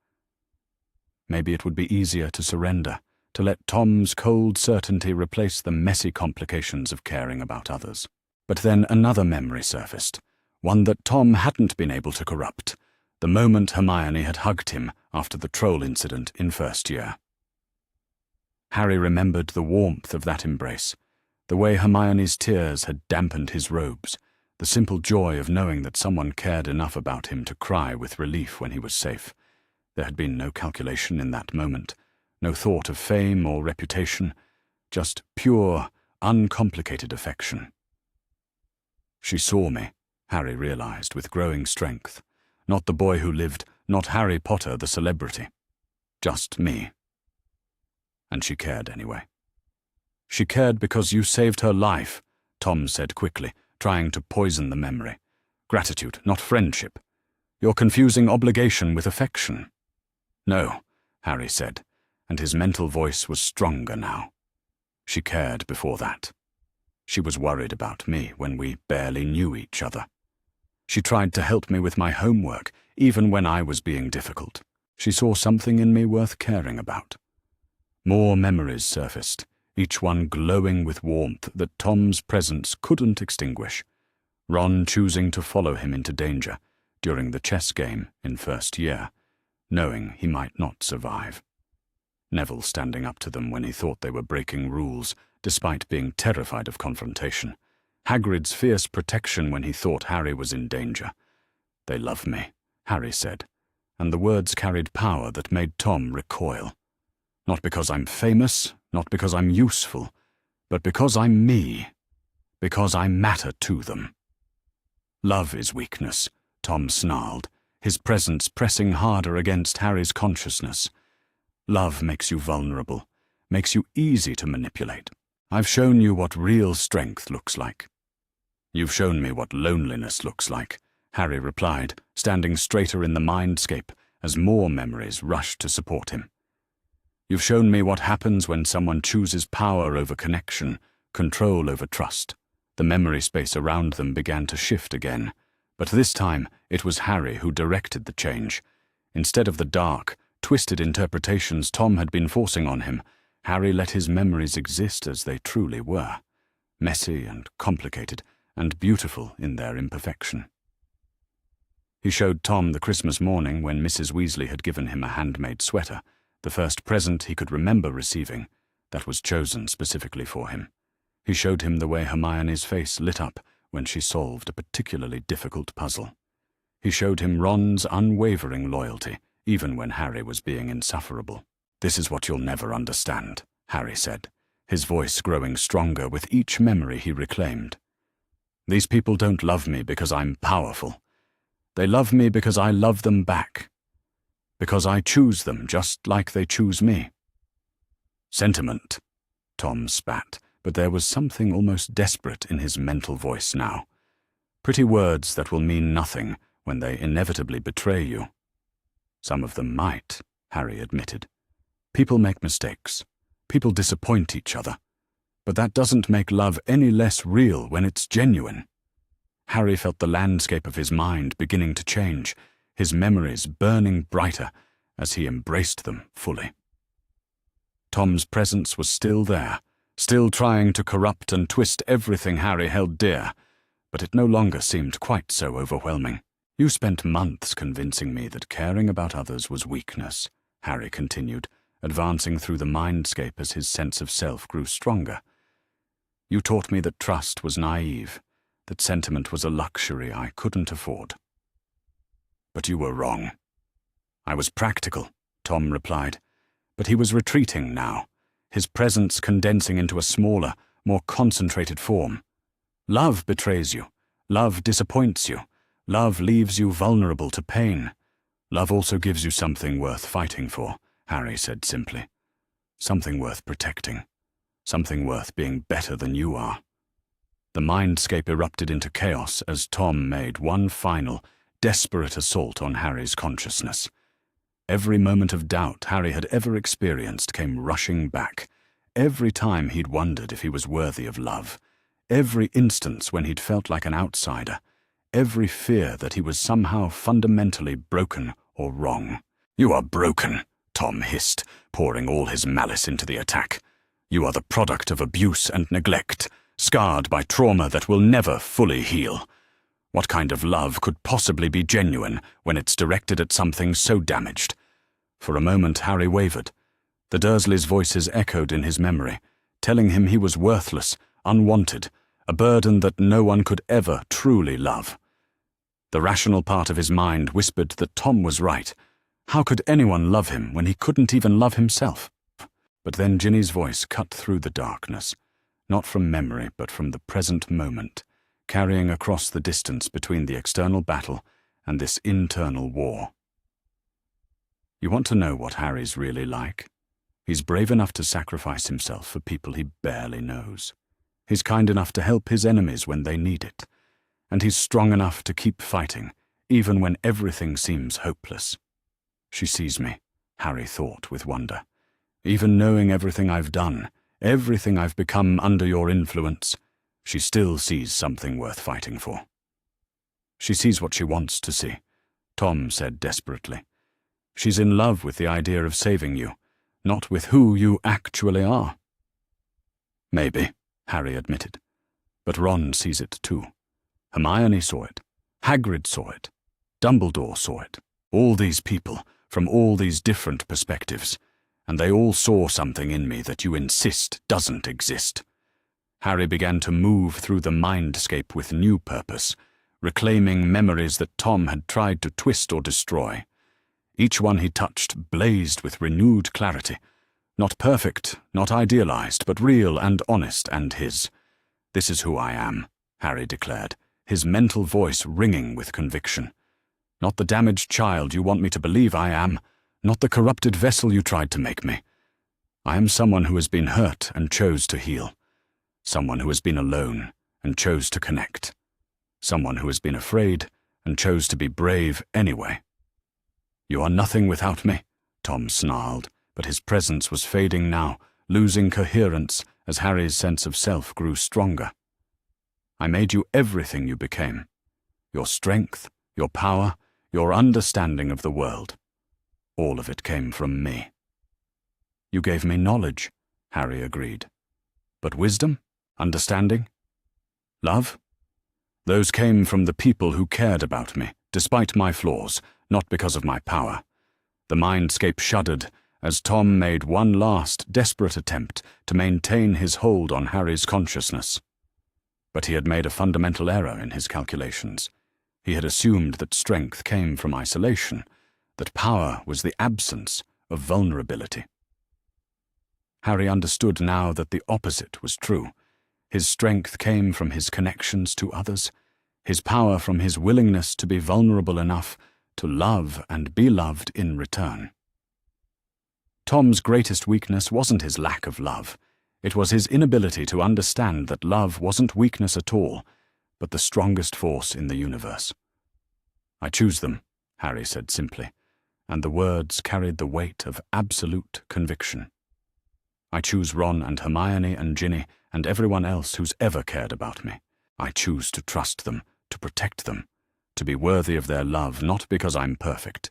Maybe it would be easier to surrender, to let Tom's cold certainty replace the messy complications of caring about others. But then another memory surfaced, one that Tom hadn't been able to corrupt, the moment Hermione had hugged him after the troll incident in first year. Harry remembered the warmth of that embrace, the way Hermione's tears had dampened his robes, the simple joy of knowing that someone cared enough about him to cry with relief when he was safe. There had been no calculation in that moment, no thought of fame or reputation, just pure, uncomplicated affection. She saw me, Harry realized with growing strength. Not the boy who lived, not Harry Potter the celebrity. Just me. And she cared anyway. She cared because you saved her life, Tom said quickly, trying to poison the memory. Gratitude, not friendship. You're confusing obligation with affection. No, Harry said, and his mental voice was stronger now. She cared before that. She was worried about me when we barely knew each other. She tried to help me with my homework, even when I was being difficult. She saw something in me worth caring about. More memories surfaced, each one glowing with warmth that Tom's presence couldn't extinguish. Ron choosing to follow him into danger during the chess game in first year, knowing he might not survive. Neville standing up to them when he thought they were breaking rules, despite being terrified of confrontation. Hagrid's fierce protection when he thought Harry was in danger. They love me, Harry said, and the words carried power that made Tom recoil. Not because I'm famous, not because I'm useful, but because I'm me, because I matter to them. Love is weakness, Tom snarled, his presence pressing harder against Harry's consciousness. Love makes you vulnerable, makes you easy to manipulate. I've shown you what real strength looks like. You've shown me what loneliness looks like, Harry replied, standing straighter in the mindscape as more memories rushed to support him. You've shown me what happens when someone chooses power over connection, control over trust. The memory space around them began to shift again, but this time it was Harry who directed the change. Instead of the dark, twisted interpretations Tom had been forcing on him, Harry let his memories exist as they truly were, messy and complicated, and beautiful in their imperfection. He showed Tom the Christmas morning when Mrs. Weasley had given him a handmade sweater, the first present he could remember receiving, that was chosen specifically for him. He showed him the way Hermione's face lit up when she solved a particularly difficult puzzle. He showed him Ron's unwavering loyalty, even when Harry was being insufferable. This is what you'll never understand, Harry said, his voice growing stronger with each memory he reclaimed. These people don't love me because I'm powerful. They love me because I love them back. Because I choose them just like they choose me. Sentiment, Tom spat, but there was something almost desperate in his mental voice now. Pretty words that will mean nothing when they inevitably betray you. Some of them might, Harry admitted. People make mistakes. People disappoint each other. But that doesn't make love any less real when it's genuine. Harry felt the landscape of his mind beginning to change, his memories burning brighter as he embraced them fully. Tom's presence was still there, still trying to corrupt and twist everything Harry held dear, but it no longer seemed quite so overwhelming. You spent months convincing me that caring about others was weakness, Harry continued, advancing through the mindscape as his sense of self grew stronger. You taught me that trust was naive, that sentiment was a luxury I couldn't afford. But you were wrong. I was practical, Tom replied, but he was retreating now, his presence condensing into a smaller, more concentrated form. Love betrays you. Love disappoints you. Love leaves you vulnerable to pain. Love also gives you something worth fighting for, Harry said simply. Something worth protecting. Something worth being better than you are. The mindscape erupted into chaos as Tom made one final, desperate assault on Harry's consciousness. Every moment of doubt Harry had ever experienced came rushing back, every time he'd wondered if he was worthy of love, every instance when he'd felt like an outsider, every fear that he was somehow fundamentally broken or wrong. "You are broken," Tom hissed, pouring all his malice into the attack. "You are the product of abuse and neglect, scarred by trauma that will never fully heal. What kind of love could possibly be genuine when it's directed at something so damaged?" For a moment Harry wavered. The Dursleys' voices echoed in his memory, telling him he was worthless, unwanted, a burden that no one could ever truly love. The rational part of his mind whispered that Tom was right. How could anyone love him when he couldn't even love himself? But then Ginny's voice cut through the darkness, not from memory but from the present moment, carrying across the distance between the external battle and this internal war. "You want to know what Harry's really like? He's brave enough to sacrifice himself for people he barely knows. He's kind enough to help his enemies when they need it. And he's strong enough to keep fighting, even when everything seems hopeless." "She sees me," Harry thought with wonder. "Even knowing everything I've done, everything I've become under your influence, she still sees something worth fighting for." "She sees what she wants to see," Tom said desperately. "She's in love with the idea of saving you, not with who you actually are." "Maybe," Harry admitted. "But Ron sees it too. Hermione saw it. Hagrid saw it. Dumbledore saw it. All these people, from all these different perspectives, and they all saw something in me that you insist doesn't exist." Harry began to move through the mindscape with new purpose, reclaiming memories that Tom had tried to twist or destroy. Each one he touched blazed with renewed clarity. Not perfect, not idealized, but real and honest and his. "This is who I am," Harry declared, his mental voice ringing with conviction. "Not the damaged child you want me to believe I am, not the corrupted vessel you tried to make me. I am someone who has been hurt and chose to heal. Someone who has been alone and chose to connect. Someone who has been afraid and chose to be brave anyway." "You are nothing without me," Tom snarled, but his presence was fading now, losing coherence as Harry's sense of self grew stronger. "I made you everything you became. Your strength, your power, your understanding of the world. All of it came from me." "You gave me knowledge," Harry agreed. "But wisdom? Understanding? Love? Those came from the people who cared about me, despite my flaws, not because of my power." The mindscape shuddered as Tom made one last, desperate attempt to maintain his hold on Harry's consciousness. But he had made a fundamental error in his calculations. He had assumed that strength came from isolation, that power was the absence of vulnerability. Harry understood now that the opposite was true. His strength came from his connections to others, his power from his willingness to be vulnerable enough to love and be loved in return. Tom's greatest weakness wasn't his lack of love. It was his inability to understand that love wasn't weakness at all, but the strongest force in the universe. "I choose them," Harry said simply, and the words carried the weight of absolute conviction. "I choose Ron and Hermione and Ginny and everyone else who's ever cared about me. I choose to trust them, to protect them, to be worthy of their love, not because I'm perfect,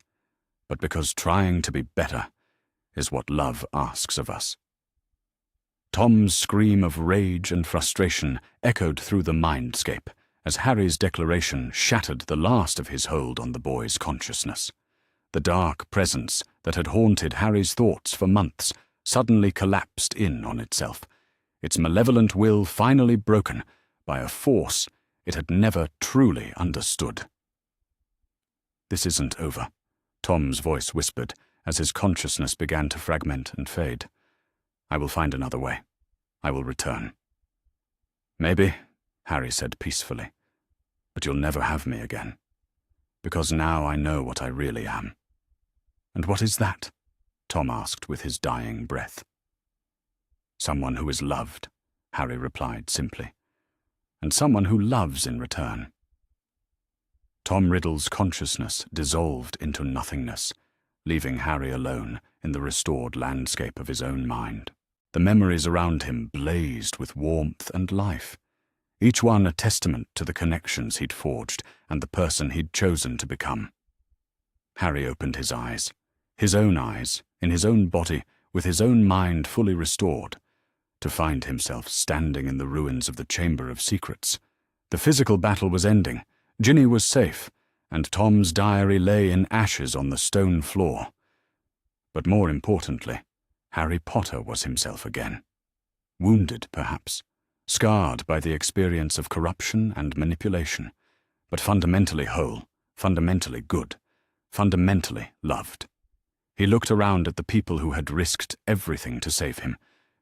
but because trying to be better is what love asks of us." Tom's scream of rage and frustration echoed through the mindscape as Harry's declaration shattered the last of his hold on the boy's consciousness. The dark presence that had haunted Harry's thoughts for months suddenly collapsed in on itself, its malevolent will finally broken by a force it had never truly understood. "This isn't over," Tom's voice whispered as his consciousness began to fragment and fade. "I will find another way. I will return." "Maybe," Harry said peacefully, "but you'll never have me again. Because now I know what I really am." "And what is that?" Tom asked with his dying breath. "Someone who is loved," Harry replied simply, "and someone who loves in return." Tom Riddle's consciousness dissolved into nothingness, leaving Harry alone in the restored landscape of his own mind. The memories around him blazed with warmth and life, each one a testament to the connections he'd forged and the person he'd chosen to become. Harry opened his eyes, in his own body, with his own mind fully restored, to find himself standing in the ruins of the Chamber of Secrets. The physical battle was ending, Ginny was safe, and Tom's diary lay in ashes on the stone floor. But more importantly, Harry Potter was himself again. Wounded, perhaps, scarred by the experience of corruption and manipulation, but fundamentally whole, fundamentally good, fundamentally loved. He looked around at the people who had risked everything to save him,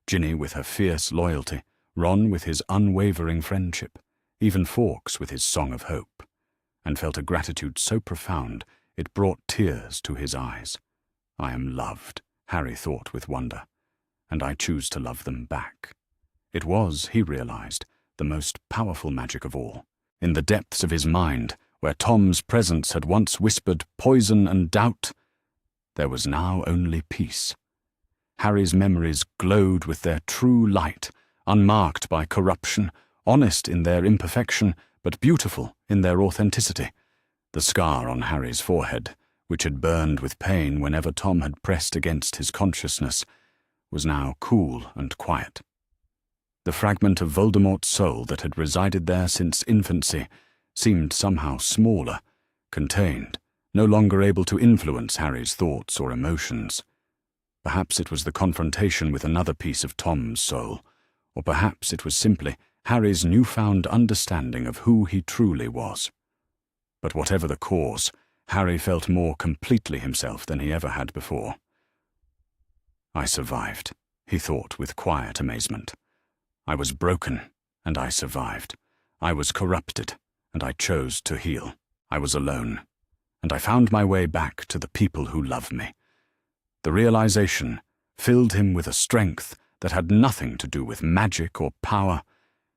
Ginny with her fierce loyalty, Ron with his unwavering friendship, even Fawkes with his song of hope, and felt a gratitude so profound it brought tears to his eyes. I am loved, Harry thought with wonder, and I choose to love them back. It was, he realized, the most powerful magic of all. In the depths of his mind, where Tom's presence had once whispered poison and doubt, there was now only peace. Harry's memories glowed with their true light, unmarked by corruption, honest in their imperfection, but beautiful in their authenticity. The scar on Harry's forehead, which had burned with pain whenever Tom had pressed against his consciousness, was now cool and quiet. The fragment of Voldemort's soul that had resided there since infancy seemed somehow smaller, contained, no longer able to influence Harry's thoughts or emotions. Perhaps it was the confrontation with another piece of Tom's soul, or perhaps it was simply Harry's newfound understanding of who he truly was. But whatever the cause, Harry felt more completely himself than he ever had before. I survived, he thought with quiet amazement. I was broken, and I survived. I was corrupted, and I chose to heal. I was alone, and I found my way back to the people who love me. The realization filled him with a strength that had nothing to do with magic or power,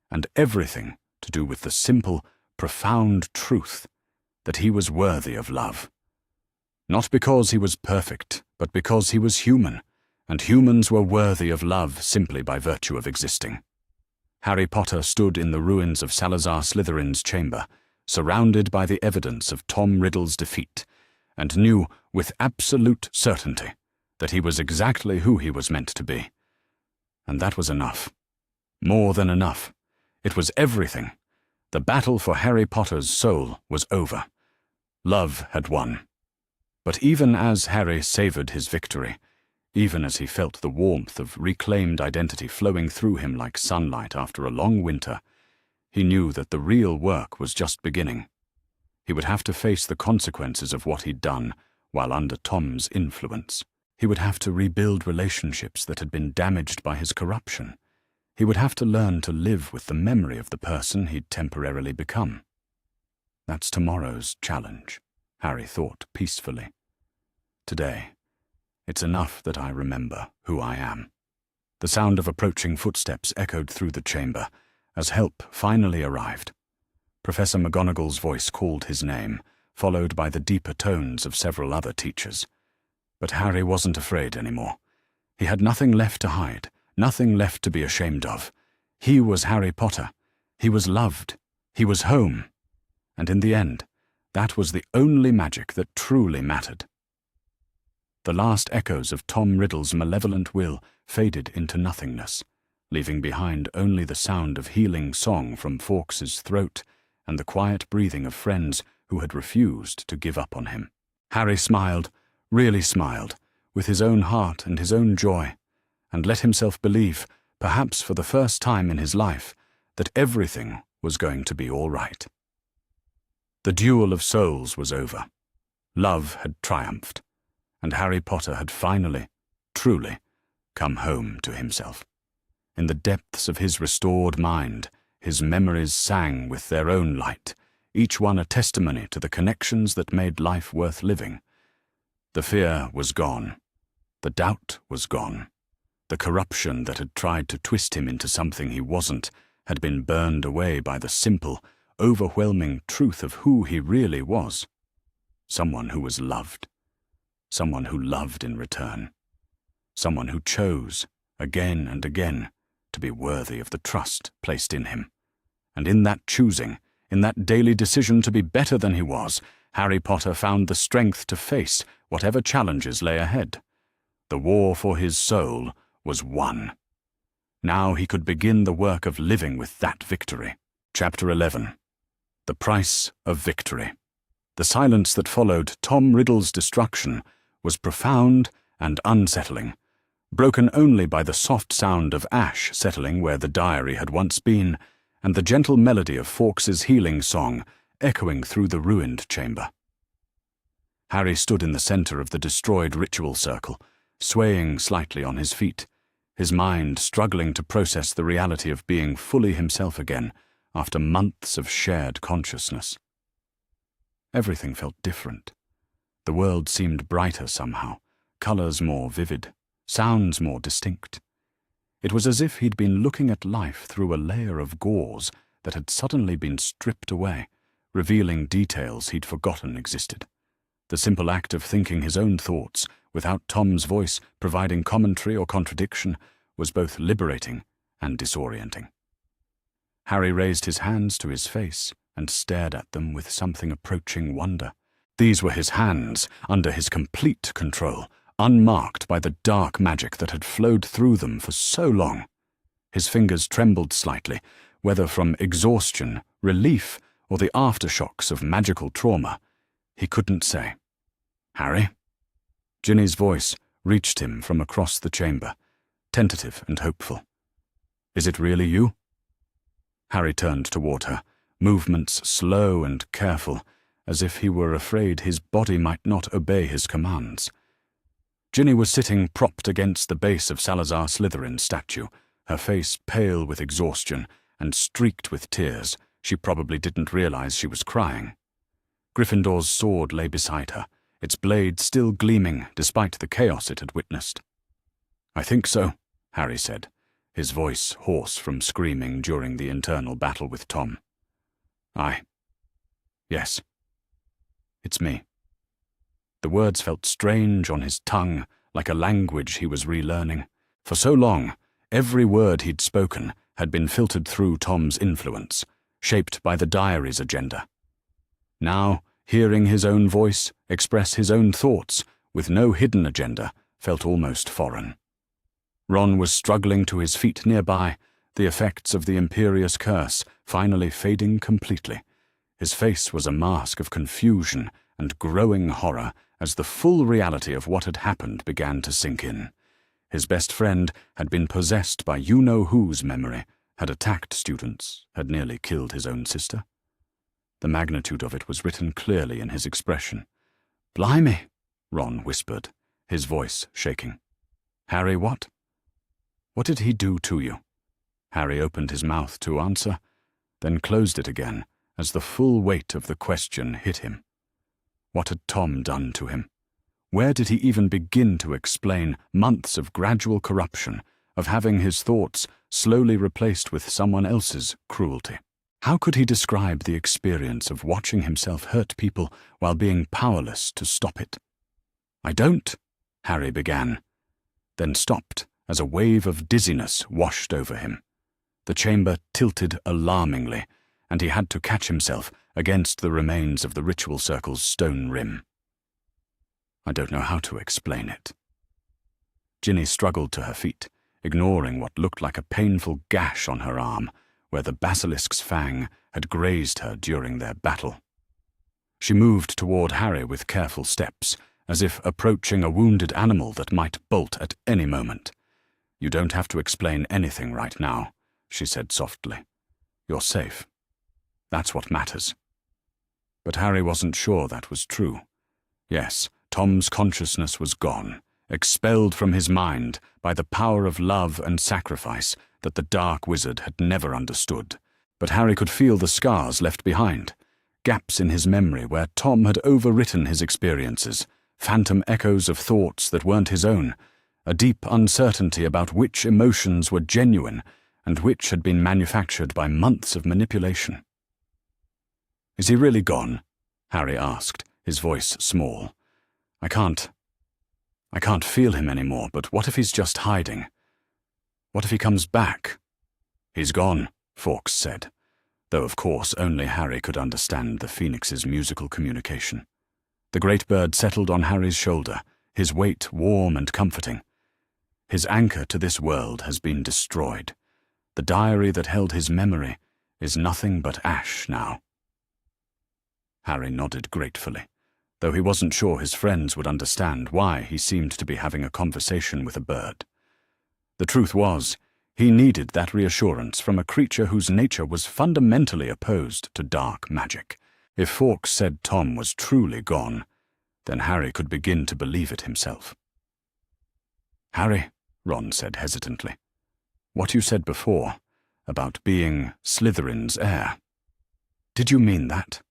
and everything to do with the simple, profound truth that he was worthy of love. Not because he was perfect, but because he was human, and humans were worthy of love simply by virtue of existing. Harry Potter stood in the ruins of Salazar Slytherin's chamber, surrounded by the evidence of Tom Riddle's defeat, and knew with absolute certainty that he was exactly who he was meant to be. And that was enough. More than enough. It was everything. The battle for Harry Potter's soul was over. Love had won. But even as Harry savored his victory, even as he felt the warmth of reclaimed identity flowing through him like sunlight after a long winter, he knew that the real work was just beginning. He would have to face the consequences of what he'd done while under Tom's influence. He would have to rebuild relationships that had been damaged by his corruption. He would have to learn to live with the memory of the person he'd temporarily become. That's tomorrow's challenge, Harry thought peacefully. Today, it's enough that I remember who I am. The sound of approaching footsteps echoed through the chamber as help finally arrived. Professor McGonagall's voice called his name, followed by the deeper tones of several other teachers. But Harry wasn't afraid anymore. He had nothing left to hide, nothing left to be ashamed of. He was Harry Potter. He was loved. He was home. And in the end, that was the only magic that truly mattered. The last echoes of Tom Riddle's malevolent will faded into nothingness, leaving behind only the sound of healing song from Fawkes's throat and the quiet breathing of friends who had refused to give up on him. Harry smiled, really smiled, with his own heart and his own joy, and let himself believe, perhaps for the first time in his life, that everything was going to be all right. The duel of souls was over. Love had triumphed, and Harry Potter had finally, truly, come home to himself. In the depths of his restored mind, his memories sang with their own light, each one a testimony to the connections that made life worth living. The fear was gone. The doubt was gone. The corruption that had tried to twist him into something he wasn't had been burned away by the simple, overwhelming truth of who he really was. Someone who was loved. Someone who loved in return. Someone who chose again and again, to be worthy of the trust placed in him. And in that choosing, in that daily decision to be better than he was, Harry Potter found the strength to face whatever challenges lay ahead. The war for his soul was won. Now he could begin the work of living with that victory. Chapter 11. The Price of Victory. The silence that followed Tom Riddle's destruction was profound and unsettling, broken only by the soft sound of ash settling where the diary had once been, and the gentle melody of Fawkes's healing song echoing through the ruined chamber. Harry stood in the center of the destroyed ritual circle, swaying slightly on his feet, his mind struggling to process the reality of being fully himself again after months of shared consciousness. Everything felt different. The world seemed brighter somehow, colors more vivid, sounds more distinct. It was as if he'd been looking at life through a layer of gauze that had suddenly been stripped away, revealing details he'd forgotten existed. The simple act of thinking his own thoughts, without Tom's voice providing commentary or contradiction, was both liberating and disorienting. Harry raised his hands to his face and stared at them with something approaching wonder. These were his hands, under his complete control, unmarked by the dark magic that had flowed through them for so long. His fingers trembled slightly, whether from exhaustion, relief, or the aftershocks of magical trauma. He couldn't say. "Harry?" Ginny's voice reached him from across the chamber, tentative and hopeful. "Is it really you?" Harry turned toward her, movements slow and careful, as if he were afraid his body might not obey his commands. Ginny was sitting propped against the base of Salazar Slytherin's statue, her face pale with exhaustion and streaked with tears. She probably didn't realize she was crying. Gryffindor's sword lay beside her, its blade still gleaming despite the chaos it had witnessed. "I think so," Harry said, his voice hoarse from screaming during the internal battle with Tom. Yes. It's me." The words felt strange on his tongue, like a language he was relearning. For so long, every word he'd spoken had been filtered through Tom's influence, shaped by the diary's agenda. Now, hearing his own voice express his own thoughts, with no hidden agenda, felt almost foreign. Ron was struggling to his feet nearby, the effects of the Imperious Curse finally fading completely. His face was a mask of confusion and growing horror as the full reality of what had happened began to sink in. His best friend had been possessed by you-know-who's memory, had attacked students, had nearly killed his own sister. The magnitude of it was written clearly in his expression. "Blimey," Ron whispered, his voice shaking. "Harry, what? What did he do to you?" Harry opened his mouth to answer, then closed it again as the full weight of the question hit him. What had Tom done to him? Where did he even begin to explain months of gradual corruption, of having his thoughts slowly replaced with someone else's cruelty? How could he describe the experience of watching himself hurt people while being powerless to stop it? "I don't," Harry began, then stopped as a wave of dizziness washed over him. The chamber tilted alarmingly, and he had to catch himself against the remains of the ritual circle's stone rim. "I don't know how to explain it." Ginny struggled to her feet, ignoring what looked like a painful gash on her arm, where the basilisk's fang had grazed her during their battle. She moved toward Harry with careful steps, as if approaching a wounded animal that might bolt at any moment. "You don't have to explain anything right now," she said softly. "You're safe. That's what matters." But Harry wasn't sure that was true. Yes, Tom's consciousness was gone, expelled from his mind by the power of love and sacrifice that the dark wizard had never understood. But Harry could feel the scars left behind, gaps in his memory where Tom had overwritten his experiences, phantom echoes of thoughts that weren't his own, a deep uncertainty about which emotions were genuine and which had been manufactured by months of manipulation. "Is he really gone?" Harry asked, his voice small. I can't feel him anymore, but what if he's just hiding? What if he comes back? He's gone, Fawkes said, though of course only Harry could understand the phoenix's musical communication. The great bird settled on Harry's shoulder, his weight warm and comforting. His anchor to this world has been destroyed. The diary that held his memory is nothing but ash now. Harry nodded gratefully, though he wasn't sure his friends would understand why he seemed to be having a conversation with a bird. The truth was, he needed that reassurance from a creature whose nature was fundamentally opposed to dark magic. If Fawkes said Tom was truly gone, then Harry could begin to believe it himself. "Harry," Ron said hesitantly, "what you said before, about being Slytherin's heir, did you mean that?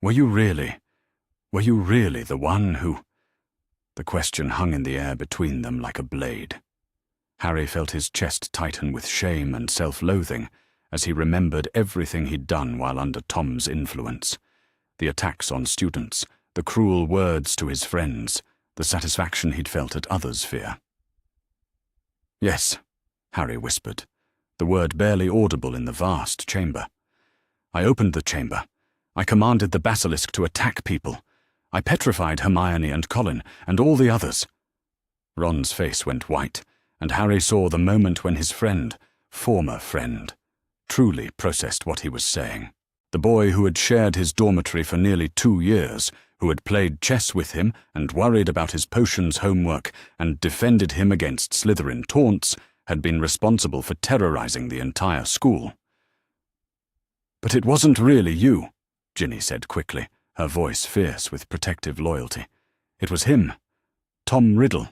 Were you really the one who—" The question hung in the air between them like a blade. Harry felt his chest tighten with shame and self-loathing as he remembered everything he'd done while under Tom's influence. The attacks on students, the cruel words to his friends, the satisfaction he'd felt at others' fear. "Yes," Harry whispered, the word barely audible in the vast chamber. "I opened the chamber. I commanded the basilisk to attack people. I petrified Hermione and Colin and all the others." Ron's face went white, and Harry saw the moment when his friend, former friend, truly processed what he was saying. The boy who had shared his dormitory for nearly 2 years, who had played chess with him and worried about his potions homework and defended him against Slytherin taunts, had been responsible for terrorizing the entire school. "But it wasn't really you," Ginny said quickly, her voice fierce with protective loyalty. "It was him, Tom Riddle.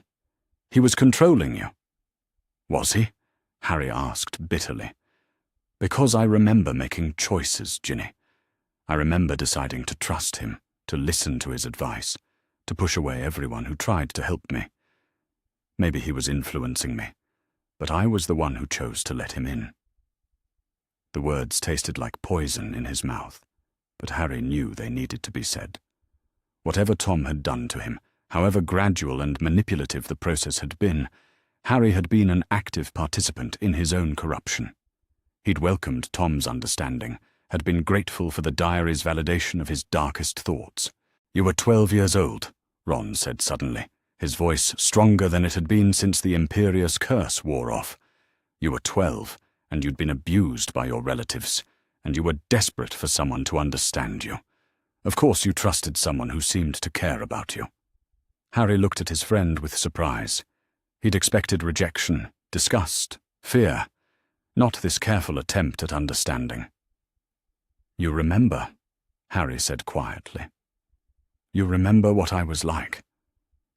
He was controlling you." "Was he?" Harry asked bitterly. "Because I remember making choices, Ginny. I remember deciding to trust him, to listen to his advice, to push away everyone who tried to help me. Maybe he was influencing me, but I was the one who chose to let him in." The words tasted like poison in his mouth, but Harry knew they needed to be said. Whatever Tom had done to him, however gradual and manipulative the process had been, Harry had been an active participant in his own corruption. He'd welcomed Tom's understanding, had been grateful for the diary's validation of his darkest thoughts. "You were 12 years old," Ron said suddenly, his voice stronger than it had been since the Imperious curse wore off. "You were 12, and you'd been abused by your relatives, and you were desperate for someone to understand you. Of course you trusted someone who seemed to care about you." Harry looked at his friend with surprise. He'd expected rejection, disgust, fear, not this careful attempt at understanding. "You remember," Harry said quietly. "You remember what I was like.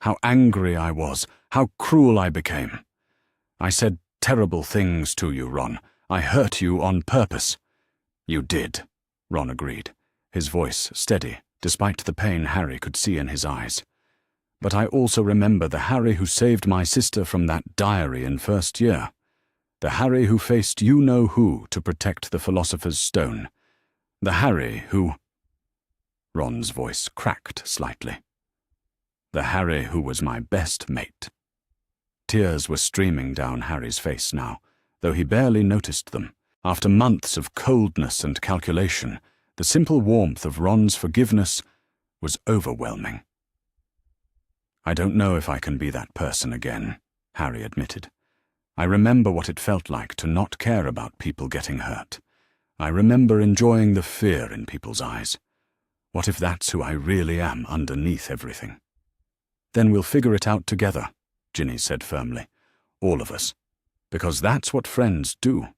How angry I was, how cruel I became. I said terrible things to you, Ron. I hurt you on purpose." "You did," Ron agreed, his voice steady, despite the pain Harry could see in his eyes. "But I also remember the Harry who saved my sister from that diary in first year. The Harry who faced you-know-who to protect the Philosopher's Stone. The Harry who—" Ron's voice cracked slightly. "The Harry who was my best mate." Tears were streaming down Harry's face now, though he barely noticed them. After months of coldness and calculation, the simple warmth of Ron's forgiveness was overwhelming. "I don't know if I can be that person again," Harry admitted. "I remember what it felt like to not care about people getting hurt. I remember enjoying the fear in people's eyes. What if that's who I really am underneath everything?" "Then we'll figure it out together," Ginny said firmly. "All of us. Because that's what friends do."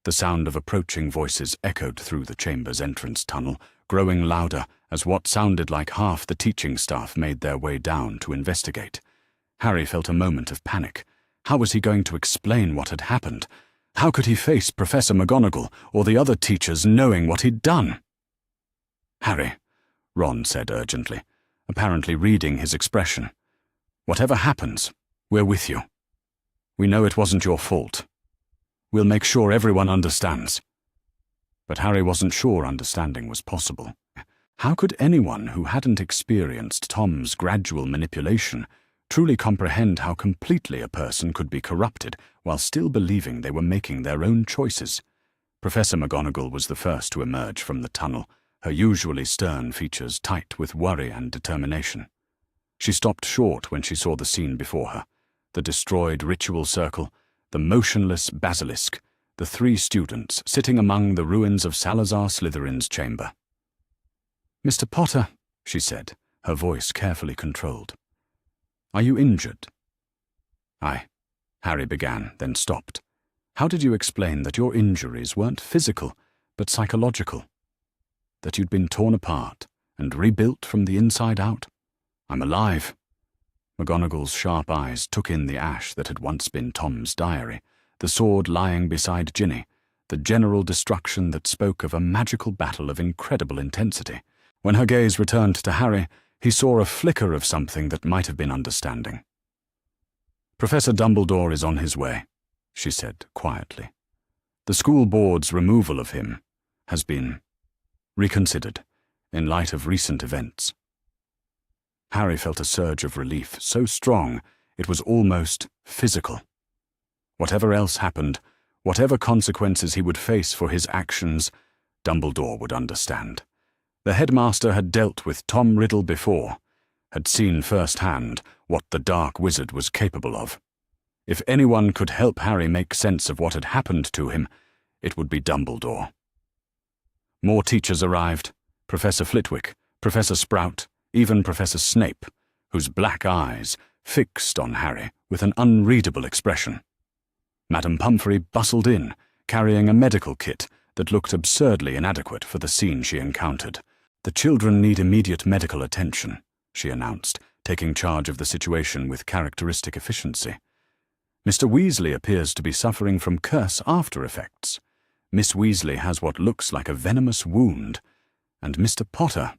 The sound of approaching voices echoed through the chamber's entrance tunnel, growing louder as what sounded like half the teaching staff made their way down to investigate. Harry felt a moment of panic. How was he going to explain what had happened? How could he face Professor McGonagall or the other teachers knowing what he'd done? "Harry," Ron said urgently, apparently reading his expression. "Whatever happens, we're with you. We know it wasn't your fault. We'll make sure everyone understands." But Harry wasn't sure understanding was possible. How could anyone who hadn't experienced Tom's gradual manipulation truly comprehend how completely a person could be corrupted while still believing they were making their own choices. Professor McGonagall was the first to emerge from the tunnel, her usually stern features tight with worry and determination. She stopped short when she saw the scene before her: the destroyed ritual circle, the motionless basilisk, the 3 students sitting among the ruins of Salazar Slytherin's chamber. "Mr. Potter," she said, her voice carefully controlled. "Are you injured?" "Aye," Harry began, then stopped. "How did you explain that your injuries weren't physical, but psychological? That you'd been torn apart and rebuilt from the inside out?" "I'm alive." McGonagall's sharp eyes took in the ash that had once been Tom's diary, the sword lying beside Ginny, the general destruction that spoke of a magical battle of incredible intensity. When her gaze returned to Harry, he saw a flicker of something that might have been understanding. "Professor Dumbledore is on his way," she said quietly. "The school board's removal of him has been reconsidered in light of recent events." Harry felt a surge of relief so strong it was almost physical. Whatever else happened, whatever consequences he would face for his actions, Dumbledore would understand. The headmaster had dealt with Tom Riddle before, had seen firsthand what the dark wizard was capable of. If anyone could help Harry make sense of what had happened to him, it would be Dumbledore. More teachers arrived: Professor Flitwick, Professor Sprout, even Professor Snape, whose black eyes fixed on Harry with an unreadable expression. Madame Pumphrey bustled in, carrying a medical kit that looked absurdly inadequate for the scene she encountered. "The children need immediate medical attention," she announced, taking charge of the situation with characteristic efficiency. "Mr. Weasley appears to be suffering from curse after-effects. Miss Weasley has what looks like a venomous wound, and Mr. Potter—"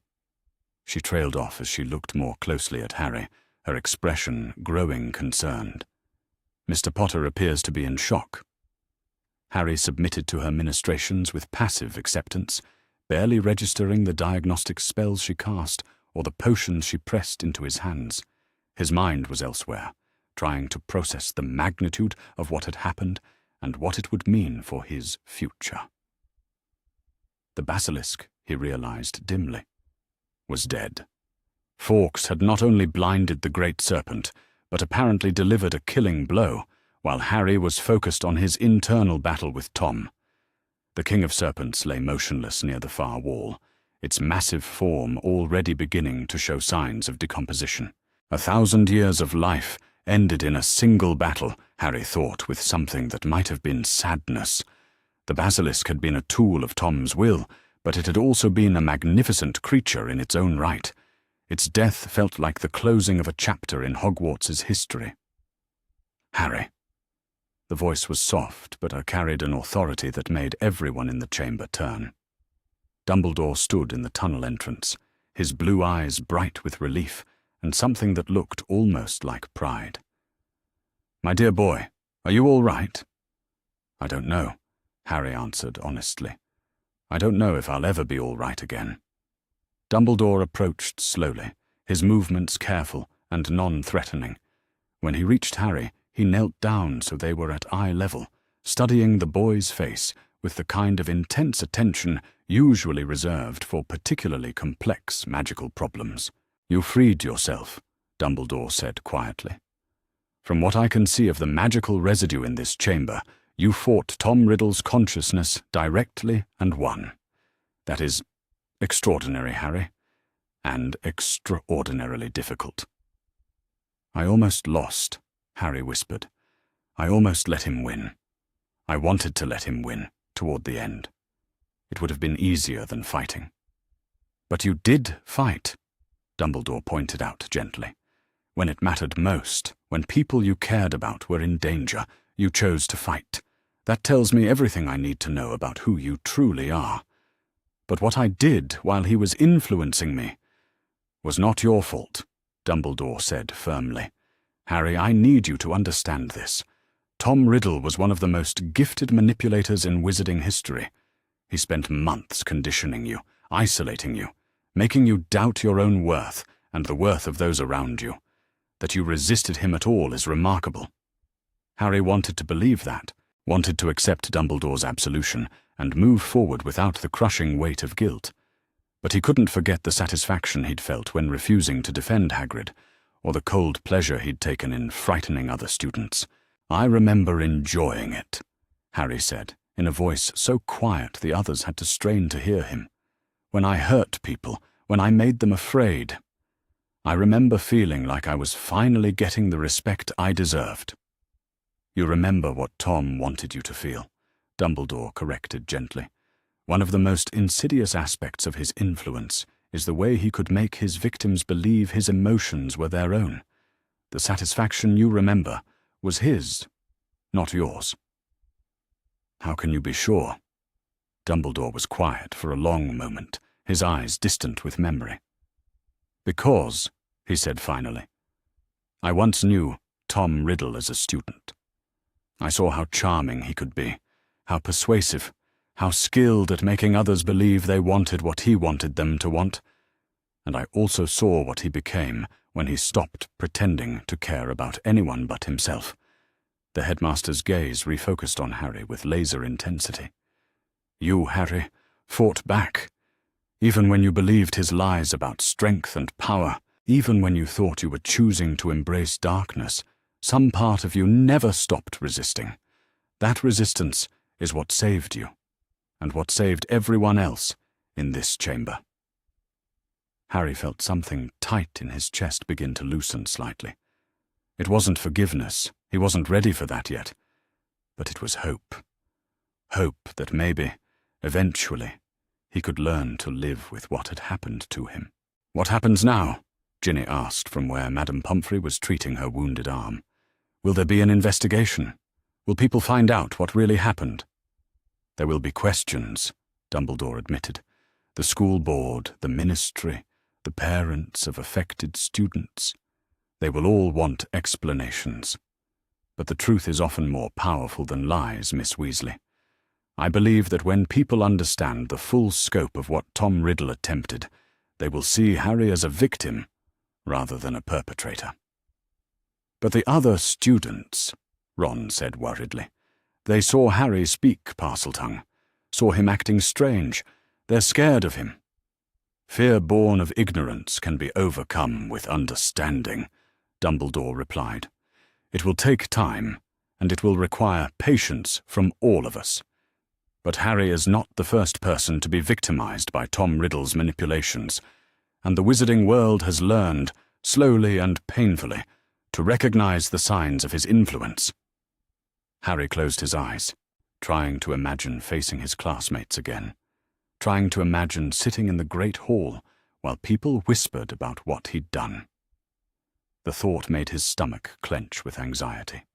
She trailed off as she looked more closely at Harry, her expression growing concerned. "Mr. Potter appears to be in shock." Harry submitted to her ministrations with passive acceptance, barely registering the diagnostic spells she cast or the potions she pressed into his hands. His mind was elsewhere, trying to process the magnitude of what had happened and what it would mean for his future. The basilisk, he realized dimly, was dead. Fawkes had not only blinded the great serpent, but apparently delivered a killing blow, while Harry was focused on his internal battle with Tom. The King of Serpents lay motionless near the far wall, its massive form already beginning to show signs of decomposition. 1,000 years of life ended in a single battle, Harry thought with something that might have been sadness. The basilisk had been a tool of Tom's will, but it had also been a magnificent creature in its own right. Its death felt like the closing of a chapter in Hogwarts's history. "Harry." The voice was soft, but carried an authority that made everyone in the chamber turn. Dumbledore stood in the tunnel entrance, his blue eyes bright with relief and something that looked almost like pride. "My dear boy, are you all right?" "I don't know," Harry answered honestly. "I don't know if I'll ever be all right again." Dumbledore approached slowly, his movements careful and non-threatening. When he reached Harry, he knelt down so they were at eye level, studying the boy's face with the kind of intense attention usually reserved for particularly complex magical problems. "You freed yourself," Dumbledore said quietly. "From what I can see of the magical residue in this chamber, you fought Tom Riddle's consciousness directly and won. That is extraordinary, Harry, and extraordinarily difficult." "I almost lost," Harry whispered. "I almost let him win. I wanted to let him win, toward the end. It would have been easier than fighting." "But you did fight," Dumbledore pointed out gently. "When it mattered most, when people you cared about were in danger, you chose to fight. That tells me everything I need to know about who you truly are. But what I did while he was influencing me was not your fault," Dumbledore said firmly. "Harry, I need you to understand this. Tom Riddle was one of the most gifted manipulators in wizarding history. He spent months conditioning you, isolating you, making you doubt your own worth and the worth of those around you. That you resisted him at all is remarkable." Harry wanted to believe that, wanted to accept Dumbledore's absolution and move forward without the crushing weight of guilt. But he couldn't forget the satisfaction he'd felt when refusing to defend Hagrid, or the cold pleasure he'd taken in frightening other students. "I remember enjoying it," Harry said, in a voice so quiet the others had to strain to hear him. "When I hurt people, when I made them afraid. I remember feeling like I was finally getting the respect I deserved." "You remember what Tom wanted you to feel," Dumbledore corrected gently. "One of the most insidious aspects of his influence is the way he could make his victims believe his emotions were their own. The satisfaction you remember was his, not yours." "How can you be sure?" Dumbledore was quiet for a long moment, his eyes distant with memory. "Because," he said finally, "I once knew Tom Riddle as a student. I saw how charming he could be, how persuasive, how skilled at making others believe they wanted what he wanted them to want. And I also saw what he became when he stopped pretending to care about anyone but himself." The headmaster's gaze refocused on Harry with laser intensity. "You, Harry, fought back. Even when you believed his lies about strength and power, even when you thought you were choosing to embrace darkness, some part of you never stopped resisting. That resistance is what saved you, and what saved everyone else in this chamber." Harry felt something tight in his chest begin to loosen slightly. It wasn't forgiveness, he wasn't ready for that yet, but it was hope. Hope that maybe, eventually, he could learn to live with what had happened to him. "What happens now?" Ginny asked from where Madame Pomfrey was treating her wounded arm. "Will there be an investigation? Will people find out what really happened?" "There will be questions," Dumbledore admitted. "The school board, the ministry, the parents of affected students. They will all want explanations. But the truth is often more powerful than lies, Miss Weasley. I believe that when people understand the full scope of what Tom Riddle attempted, they will see Harry as a victim rather than a perpetrator." "But the other students," Ron said worriedly. "They saw Harry speak Parseltongue, saw him acting strange. They're scared of him." "Fear born of ignorance can be overcome with understanding," Dumbledore replied. "It will take time, and it will require patience from all of us. But Harry is not the first person to be victimized by Tom Riddle's manipulations, and the wizarding world has learned, slowly and painfully, to recognize the signs of his influence." Harry closed his eyes, trying to imagine facing his classmates again, trying to imagine sitting in the great hall while people whispered about what he'd done. The thought made his stomach clench with anxiety.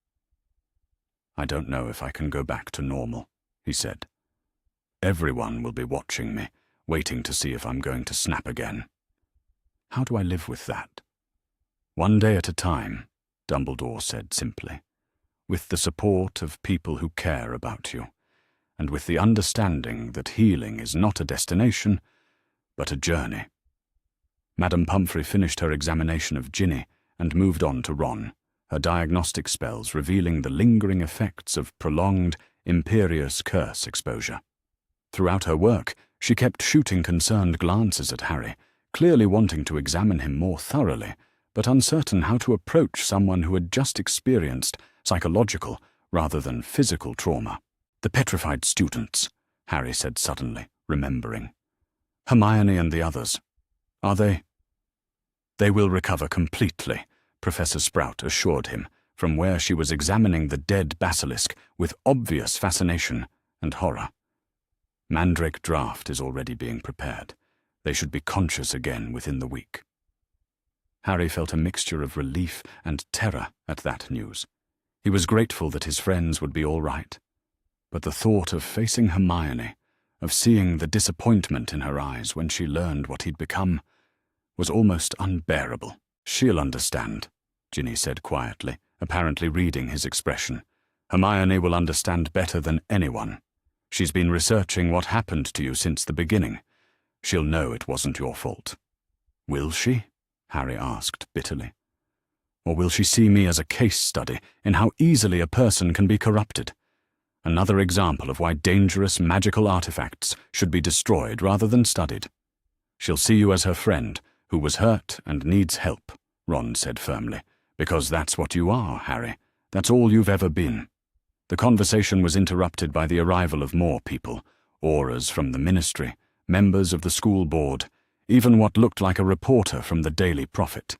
"I don't know if I can go back to normal," he said. "Everyone will be watching me, waiting to see if I'm going to snap again. How do I live with that?" "One day at a time," Dumbledore said simply, "with the support of people who care about you, and with the understanding that healing is not a destination, but a journey." Madame Pomfrey finished her examination of Ginny and moved on to Ron, her diagnostic spells revealing the lingering effects of prolonged, imperious curse exposure. Throughout her work, she kept shooting concerned glances at Harry, clearly wanting to examine him more thoroughly, but uncertain how to approach someone who had just experienced psychological rather than physical trauma. "The petrified students," Harry said suddenly, remembering. "Hermione and the others. Are they—" "They will recover completely," Professor Sprout assured him, from where she was examining the dead basilisk with obvious fascination and horror. "Mandrake Draft is already being prepared. They should be conscious again within the week." Harry felt a mixture of relief and terror at that news. He was grateful that his friends would be all right. But the thought of facing Hermione, of seeing the disappointment in her eyes when she learned what he'd become, was almost unbearable. "She'll understand," Ginny said quietly, apparently reading his expression. "Hermione will understand better than anyone. She's been researching what happened to you since the beginning. She'll know it wasn't your fault." "Will she?" Harry asked bitterly. Or will she see me as a case study in how easily a person can be corrupted? Another example of why dangerous magical artifacts should be destroyed rather than studied. She'll see you as her friend, who was hurt and needs help, Ron said firmly. Because that's what you are, Harry. That's all you've ever been. The conversation was interrupted by the arrival of more people, auras from the ministry, members of the school board, even what looked like a reporter from the Daily Prophet.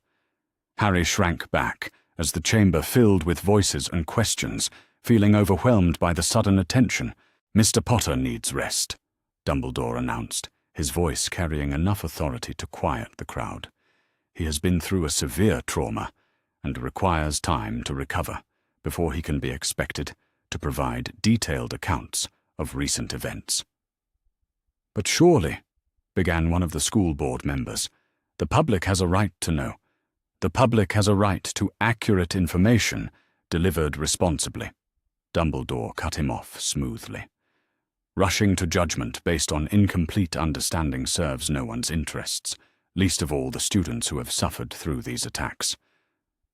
Harry shrank back as the chamber filled with voices and questions, feeling overwhelmed by the sudden attention. "Mr. Potter needs rest," Dumbledore announced, his voice carrying enough authority to quiet the crowd. "He has been through a severe trauma and requires time to recover before he can be expected to provide detailed accounts of recent events." "But surely," began one of the school board members, "the public has a right to know. The public has a right to accurate information delivered responsibly." Dumbledore cut him off smoothly. "Rushing to judgment based on incomplete understanding serves no one's interests, least of all the students who have suffered through these attacks."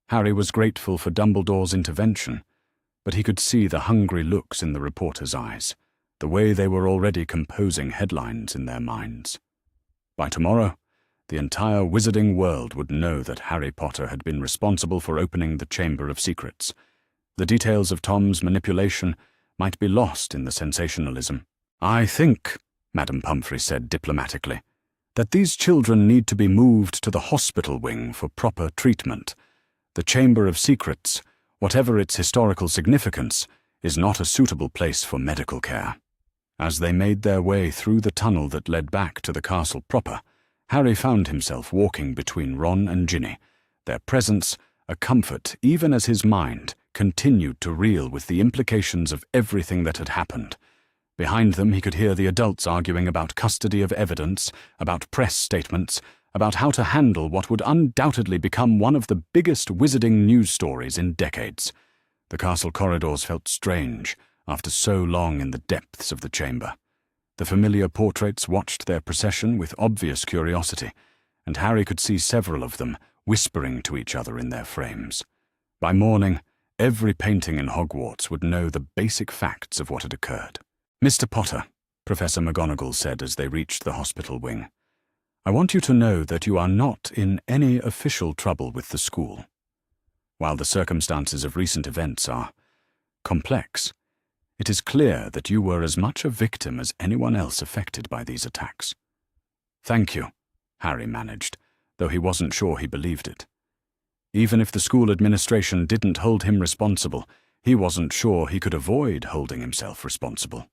Harry was grateful for Dumbledore's intervention, but he could see the hungry looks in the reporters' eyes, the way they were already composing headlines in their minds. By tomorrow, the entire wizarding world would know that Harry Potter had been responsible for opening the Chamber of Secrets. The details of Tom's manipulation might be lost in the sensationalism. "I think," Madame Pomfrey said diplomatically, "that these children need to be moved to the hospital wing for proper treatment. The Chamber of Secrets, whatever its historical significance, is not a suitable place for medical care." As they made their way through the tunnel that led back to the castle proper, Harry found himself walking between Ron and Ginny, their presence a comfort even as his mind continued to reel with the implications of everything that had happened. Behind them he could hear the adults arguing about custody of evidence, about press statements, about how to handle what would undoubtedly become one of the biggest wizarding news stories in decades. The castle corridors felt strange after so long in the depths of the chamber. The familiar portraits watched their procession with obvious curiosity, and Harry could see several of them whispering to each other in their frames. By morning, every painting in Hogwarts would know the basic facts of what had occurred. "Mr. Potter," Professor McGonagall said as they reached the hospital wing, "I want you to know that you are not in any official trouble with the school. While the circumstances of recent events are complex, it is clear that you were as much a victim as anyone else affected by these attacks." "Thank you," Harry managed, though he wasn't sure he believed it. Even if the school administration didn't hold him responsible, he wasn't sure he could avoid holding himself responsible.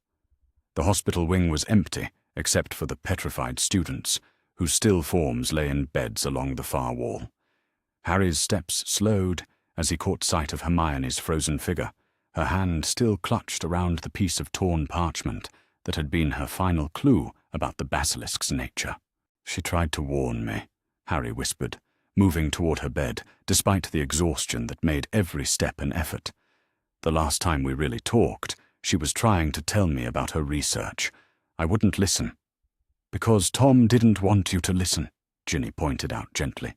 The hospital wing was empty, except for the petrified students, whose still forms lay in beds along the far wall. Harry's steps slowed as he caught sight of Hermione's frozen figure, her hand still clutched around the piece of torn parchment that had been her final clue about the basilisk's nature. "She tried to warn me," Harry whispered, moving toward her bed, despite the exhaustion that made every step an effort. "The last time we really talked, she was trying to tell me about her research. I wouldn't listen." "Because Tom didn't want you to listen," Ginny pointed out gently.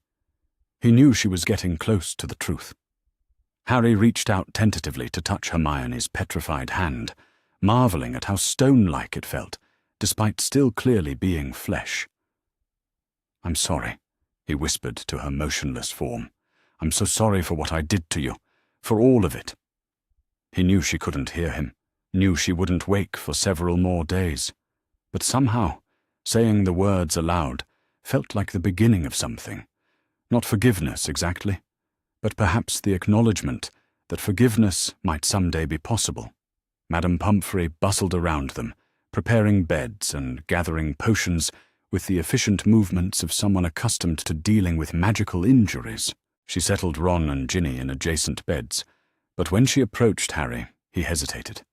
He knew she was getting close to the truth. Harry reached out tentatively to touch Hermione's petrified hand, marveling at how stone-like it felt, despite still clearly being flesh. "I'm sorry," he whispered to her motionless form. "I'm so sorry for what I did to you, for all of it." He knew she couldn't hear him, knew she wouldn't wake for several more days. But somehow, saying the words aloud felt like the beginning of something. Not forgiveness exactly, but perhaps the acknowledgement that forgiveness might someday be possible. Madame Pomfrey bustled around them, preparing beds and gathering potions with the efficient movements of someone accustomed to dealing with magical injuries. She settled Ron and Ginny in adjacent beds, but when she approached Harry, he hesitated.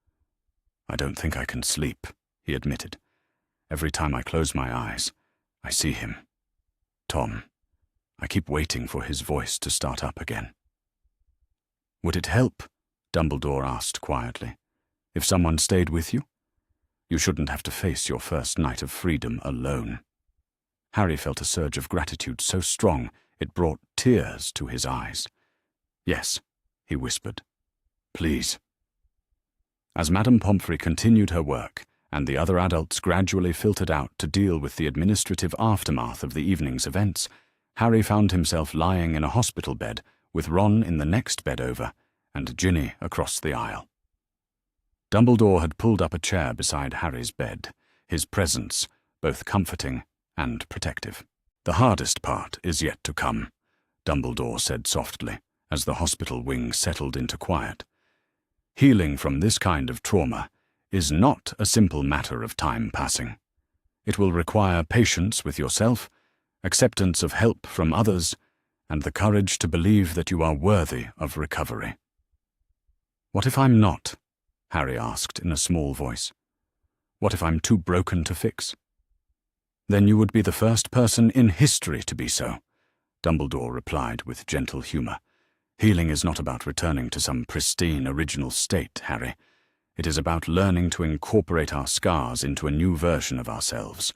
"I don't think I can sleep," he admitted. "Every time I close my eyes, I see him. Tom. I keep waiting for his voice to start up again." "Would it help?" Dumbledore asked quietly. "If someone stayed with you? You shouldn't have to face your first night of freedom alone." Harry felt a surge of gratitude so strong it brought tears to his eyes. "Yes," he whispered. "Please." As Madame Pomfrey continued her work, and the other adults gradually filtered out to deal with the administrative aftermath of the evening's events, Harry found himself lying in a hospital bed with Ron in the next bed over and Ginny across the aisle. Dumbledore had pulled up a chair beside Harry's bed, his presence both comforting and protective. "The hardest part is yet to come," Dumbledore said softly, as the hospital wing settled into quiet. "Healing from this kind of trauma is not a simple matter of time passing. It will require patience with yourself, acceptance of help from others, and the courage to believe that you are worthy of recovery." "What if I'm not?" Harry asked in a small voice. "What if I'm too broken to fix?" "Then you would be the first person in history to be so," Dumbledore replied with gentle humor. "Healing is not about returning to some pristine original state, Harry. It is about learning to incorporate our scars into a new version of ourselves,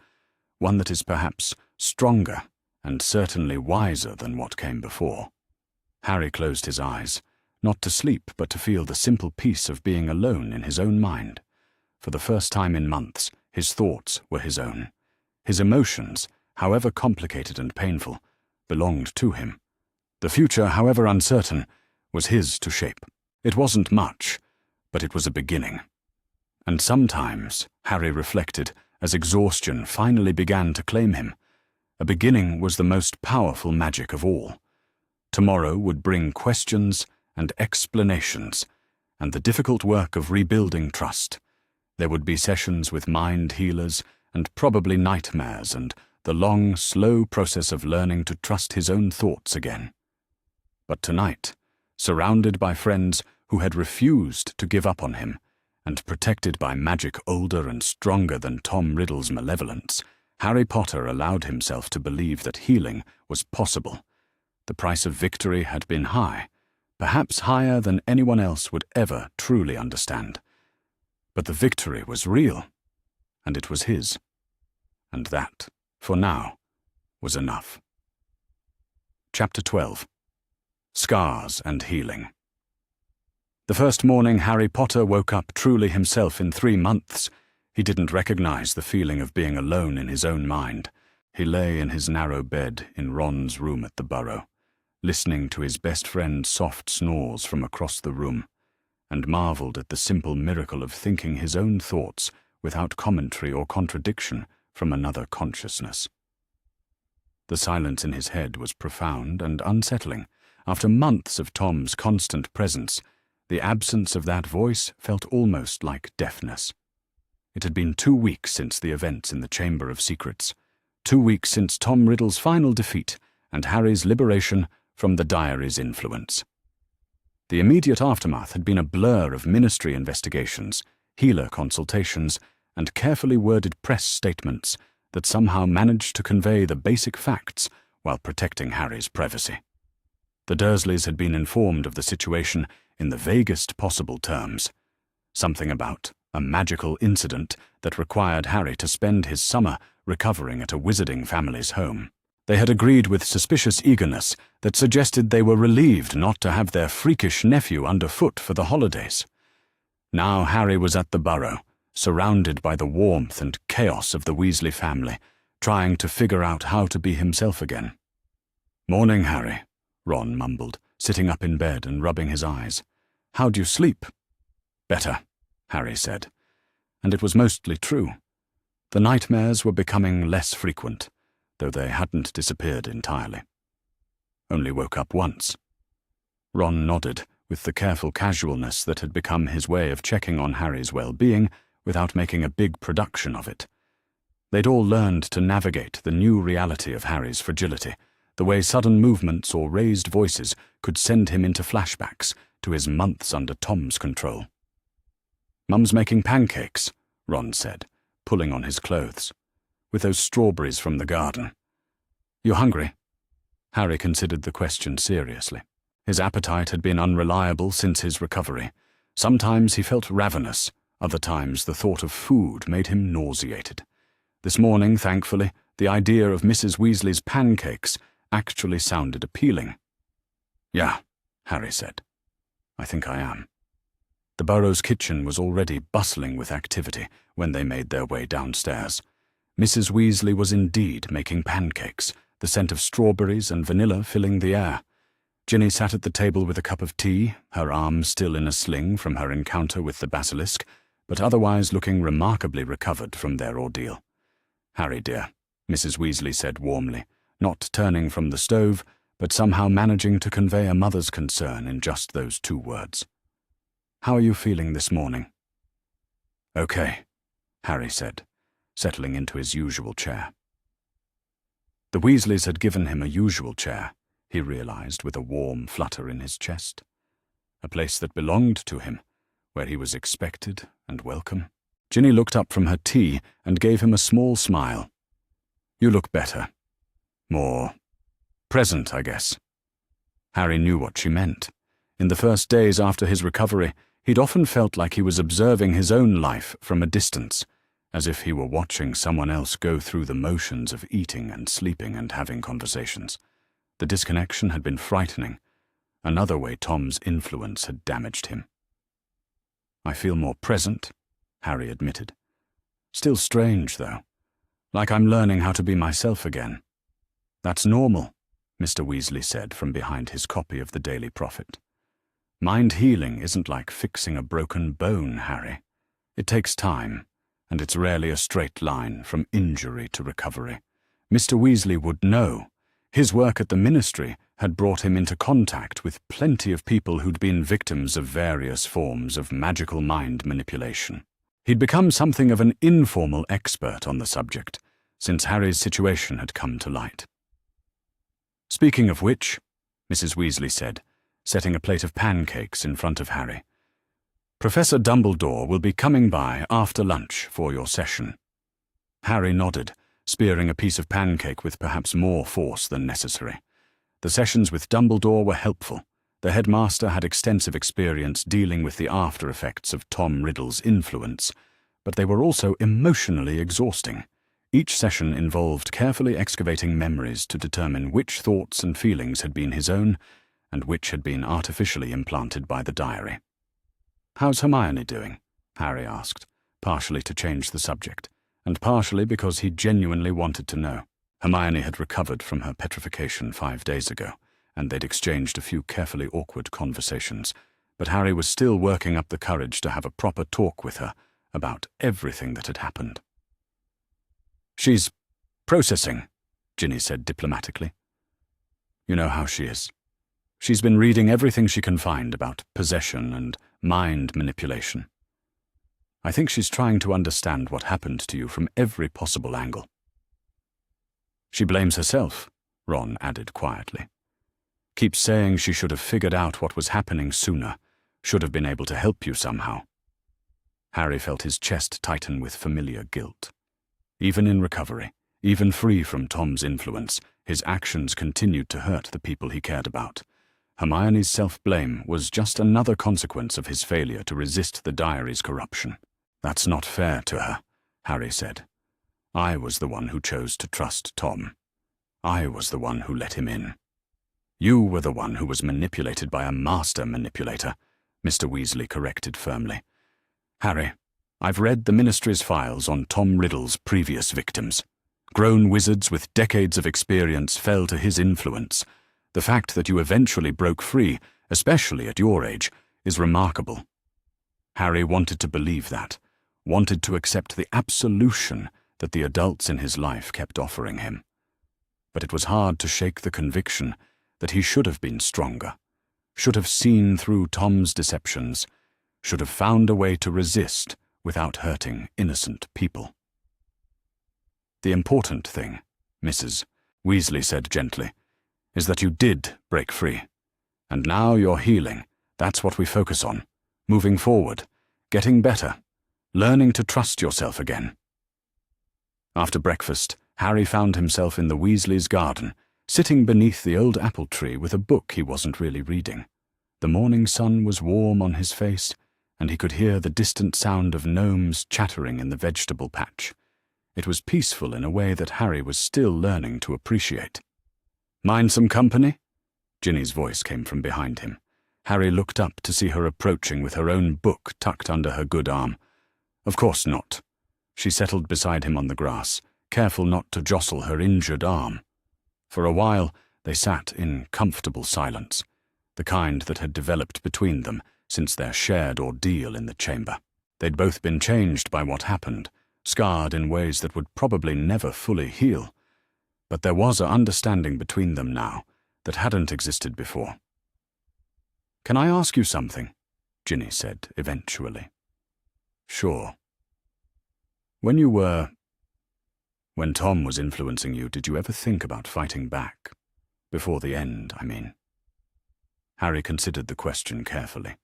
one that is perhaps stronger and certainly wiser than what came before." Harry closed his eyes, not to sleep but to feel the simple peace of being alone in his own mind. For the first time in months, his thoughts were his own. His emotions, however complicated and painful, belonged to him. The future, however uncertain, was his to shape. It wasn't much, but it was a beginning. And sometimes, Harry reflected, as exhaustion finally began to claim him, a beginning was the most powerful magic of all. Tomorrow would bring questions and explanations, and the difficult work of rebuilding trust. There would be sessions with mind healers, and probably nightmares, and the long, slow process of learning to trust his own thoughts again. But tonight, surrounded by friends who had refused to give up on him, and protected by magic older and stronger than Tom Riddle's malevolence, Harry Potter allowed himself to believe that healing was possible. The price of victory had been high, perhaps higher than anyone else would ever truly understand. But the victory was real, and it was his. And that, for now, was enough. Chapter 12. Scars and Healing. The first morning Harry Potter woke up truly himself in 3 months, he didn't recognize the feeling of being alone in his own mind. He lay in his narrow bed in Ron's room at the Burrow, listening to his best friend's soft snores from across the room, and marveled at the simple miracle of thinking his own thoughts without commentary or contradiction from another consciousness. The silence in his head was profound and unsettling. After months of Tom's constant presence, the absence of that voice felt almost like deafness. It had been 2 weeks since the events in the Chamber of Secrets, 2 weeks since Tom Riddle's final defeat and Harry's liberation from the diary's influence. The immediate aftermath had been a blur of ministry investigations, healer consultations, and carefully worded press statements that somehow managed to convey the basic facts while protecting Harry's privacy. The Dursleys had been informed of the situation in the vaguest possible terms. Something about a magical incident that required Harry to spend his summer recovering at a wizarding family's home. They had agreed with suspicious eagerness that suggested they were relieved not to have their freakish nephew underfoot for the holidays. Now Harry was at the Burrow, surrounded by the warmth and chaos of the Weasley family, trying to figure out how to be himself again. "Morning, Harry," Ron mumbled, sitting up in bed and rubbing his eyes. "How'd you sleep?" "Better," Harry said. And it was mostly true. The nightmares were becoming less frequent, though they hadn't disappeared entirely. "Only woke up once." Ron nodded, with the careful casualness that had become his way of checking on Harry's well-being without making a big production of it. They'd all learned to navigate the new reality of Harry's fragility, the way sudden movements or raised voices could send him into flashbacks to his months under Tom's control. "Mum's making pancakes," Ron said, pulling on his clothes, "with those strawberries from the garden. You hungry?" Harry considered the question seriously. His appetite had been unreliable since his recovery. Sometimes he felt ravenous, other times the thought of food made him nauseated. This morning, thankfully, the idea of Mrs. Weasley's pancakes actually sounded appealing. "Yeah," Harry said. "I think I am." The Burrows' kitchen was already bustling with activity when they made their way downstairs. Mrs. Weasley was indeed making pancakes, the scent of strawberries and vanilla filling the air. Ginny sat at the table with a cup of tea, her arm still in a sling from her encounter with the basilisk, but otherwise looking remarkably recovered from their ordeal. "Harry, dear," Mrs. Weasley said warmly, not turning from the stove, but somehow managing to convey a mother's concern in just those 2 words. "How are you feeling this morning?" "Okay," Harry said, settling into his usual chair. The Weasleys had given him a usual chair, he realized with a warm flutter in his chest. A place that belonged to him, where he was expected and welcome. Ginny looked up from her tea and gave him a small smile. "You look better. More present, I guess." Harry knew what she meant. In the first days after his recovery, he'd often felt like he was observing his own life from a distance, as if he were watching someone else go through the motions of eating and sleeping and having conversations. The disconnection had been frightening. Another way Tom's influence had damaged him. "I feel more present," Harry admitted. "Still strange, though. Like I'm learning how to be myself again." "That's normal," Mr. Weasley said from behind his copy of the Daily Prophet. "Mind healing isn't like fixing a broken bone, Harry. It takes time, and it's rarely a straight line from injury to recovery. Mr. Weasley would know. His work at the ministry had brought him into contact with plenty of people who'd been victims of various forms of magical mind manipulation. He'd become something of an informal expert on the subject, since Harry's situation had come to light. "Speaking of which," Mrs. Weasley said, setting a plate of pancakes in front of Harry, "Professor Dumbledore will be coming by after lunch for your session." Harry nodded, spearing a piece of pancake with perhaps more force than necessary. The sessions with Dumbledore were helpful. The headmaster had extensive experience dealing with the after-effects of Tom Riddle's influence, but they were also emotionally exhausting. Each session involved carefully excavating memories to determine which thoughts and feelings had been his own and which had been artificially implanted by the diary. "How's Hermione doing?" Harry asked, partially to change the subject, and partially because he genuinely wanted to know. Hermione had recovered from her petrification 5 days ago, and they'd exchanged a few carefully awkward conversations, but Harry was still working up the courage to have a proper talk with her about everything that had happened. "She's processing," Ginny said diplomatically. "You know how she is. She's been reading everything she can find about possession and mind manipulation. I think she's trying to understand what happened to you from every possible angle." "She blames herself," Ron added quietly. "Keeps saying she should have figured out what was happening sooner, should have been able to help you somehow." Harry felt his chest tighten with familiar guilt. Even in recovery, even free from Tom's influence, his actions continued to hurt the people he cared about. Hermione's self-blame was just another consequence of his failure to resist the diary's corruption. "That's not fair to her," Harry said. "I was the one who chose to trust Tom. I was the one who let him in. You were the one who was manipulated by a master manipulator," Mr. Weasley corrected firmly. "Harry, I've read the Ministry's files on Tom Riddle's previous victims. Grown wizards with decades of experience fell to his influence. The fact that you eventually broke free, especially at your age, is remarkable." Harry wanted to believe that, wanted to accept the absolution that the adults in his life kept offering him. But it was hard to shake the conviction that he should have been stronger, should have seen through Tom's deceptions, should have found a way to resist without hurting innocent people. "The important thing," Mrs. Weasley said gently, "is that you did break free. And now you're healing. That's what we focus on. Moving forward, getting better, learning to trust yourself again." After breakfast, Harry found himself in the Weasleys' garden, sitting beneath the old apple tree with a book he wasn't really reading. The morning sun was warm on his face, and he could hear the distant sound of gnomes chattering in the vegetable patch. It was peaceful in a way that Harry was still learning to appreciate. "Mind some company?" Ginny's voice came from behind him. Harry looked up to see her approaching with her own book tucked under her good arm. Of course not. She settled beside him on the grass, careful not to jostle her injured arm. For a while, they sat in comfortable silence, the kind that had developed between them since their shared ordeal in the chamber. They'd both been changed by what happened, scarred in ways that would probably never fully heal. But there was an understanding between them now that hadn't existed before. "Can I ask you something?" Ginny said eventually. "Sure." When Tom was influencing you, did you ever think about fighting back? Before the end, I mean. Harry considered the question carefully.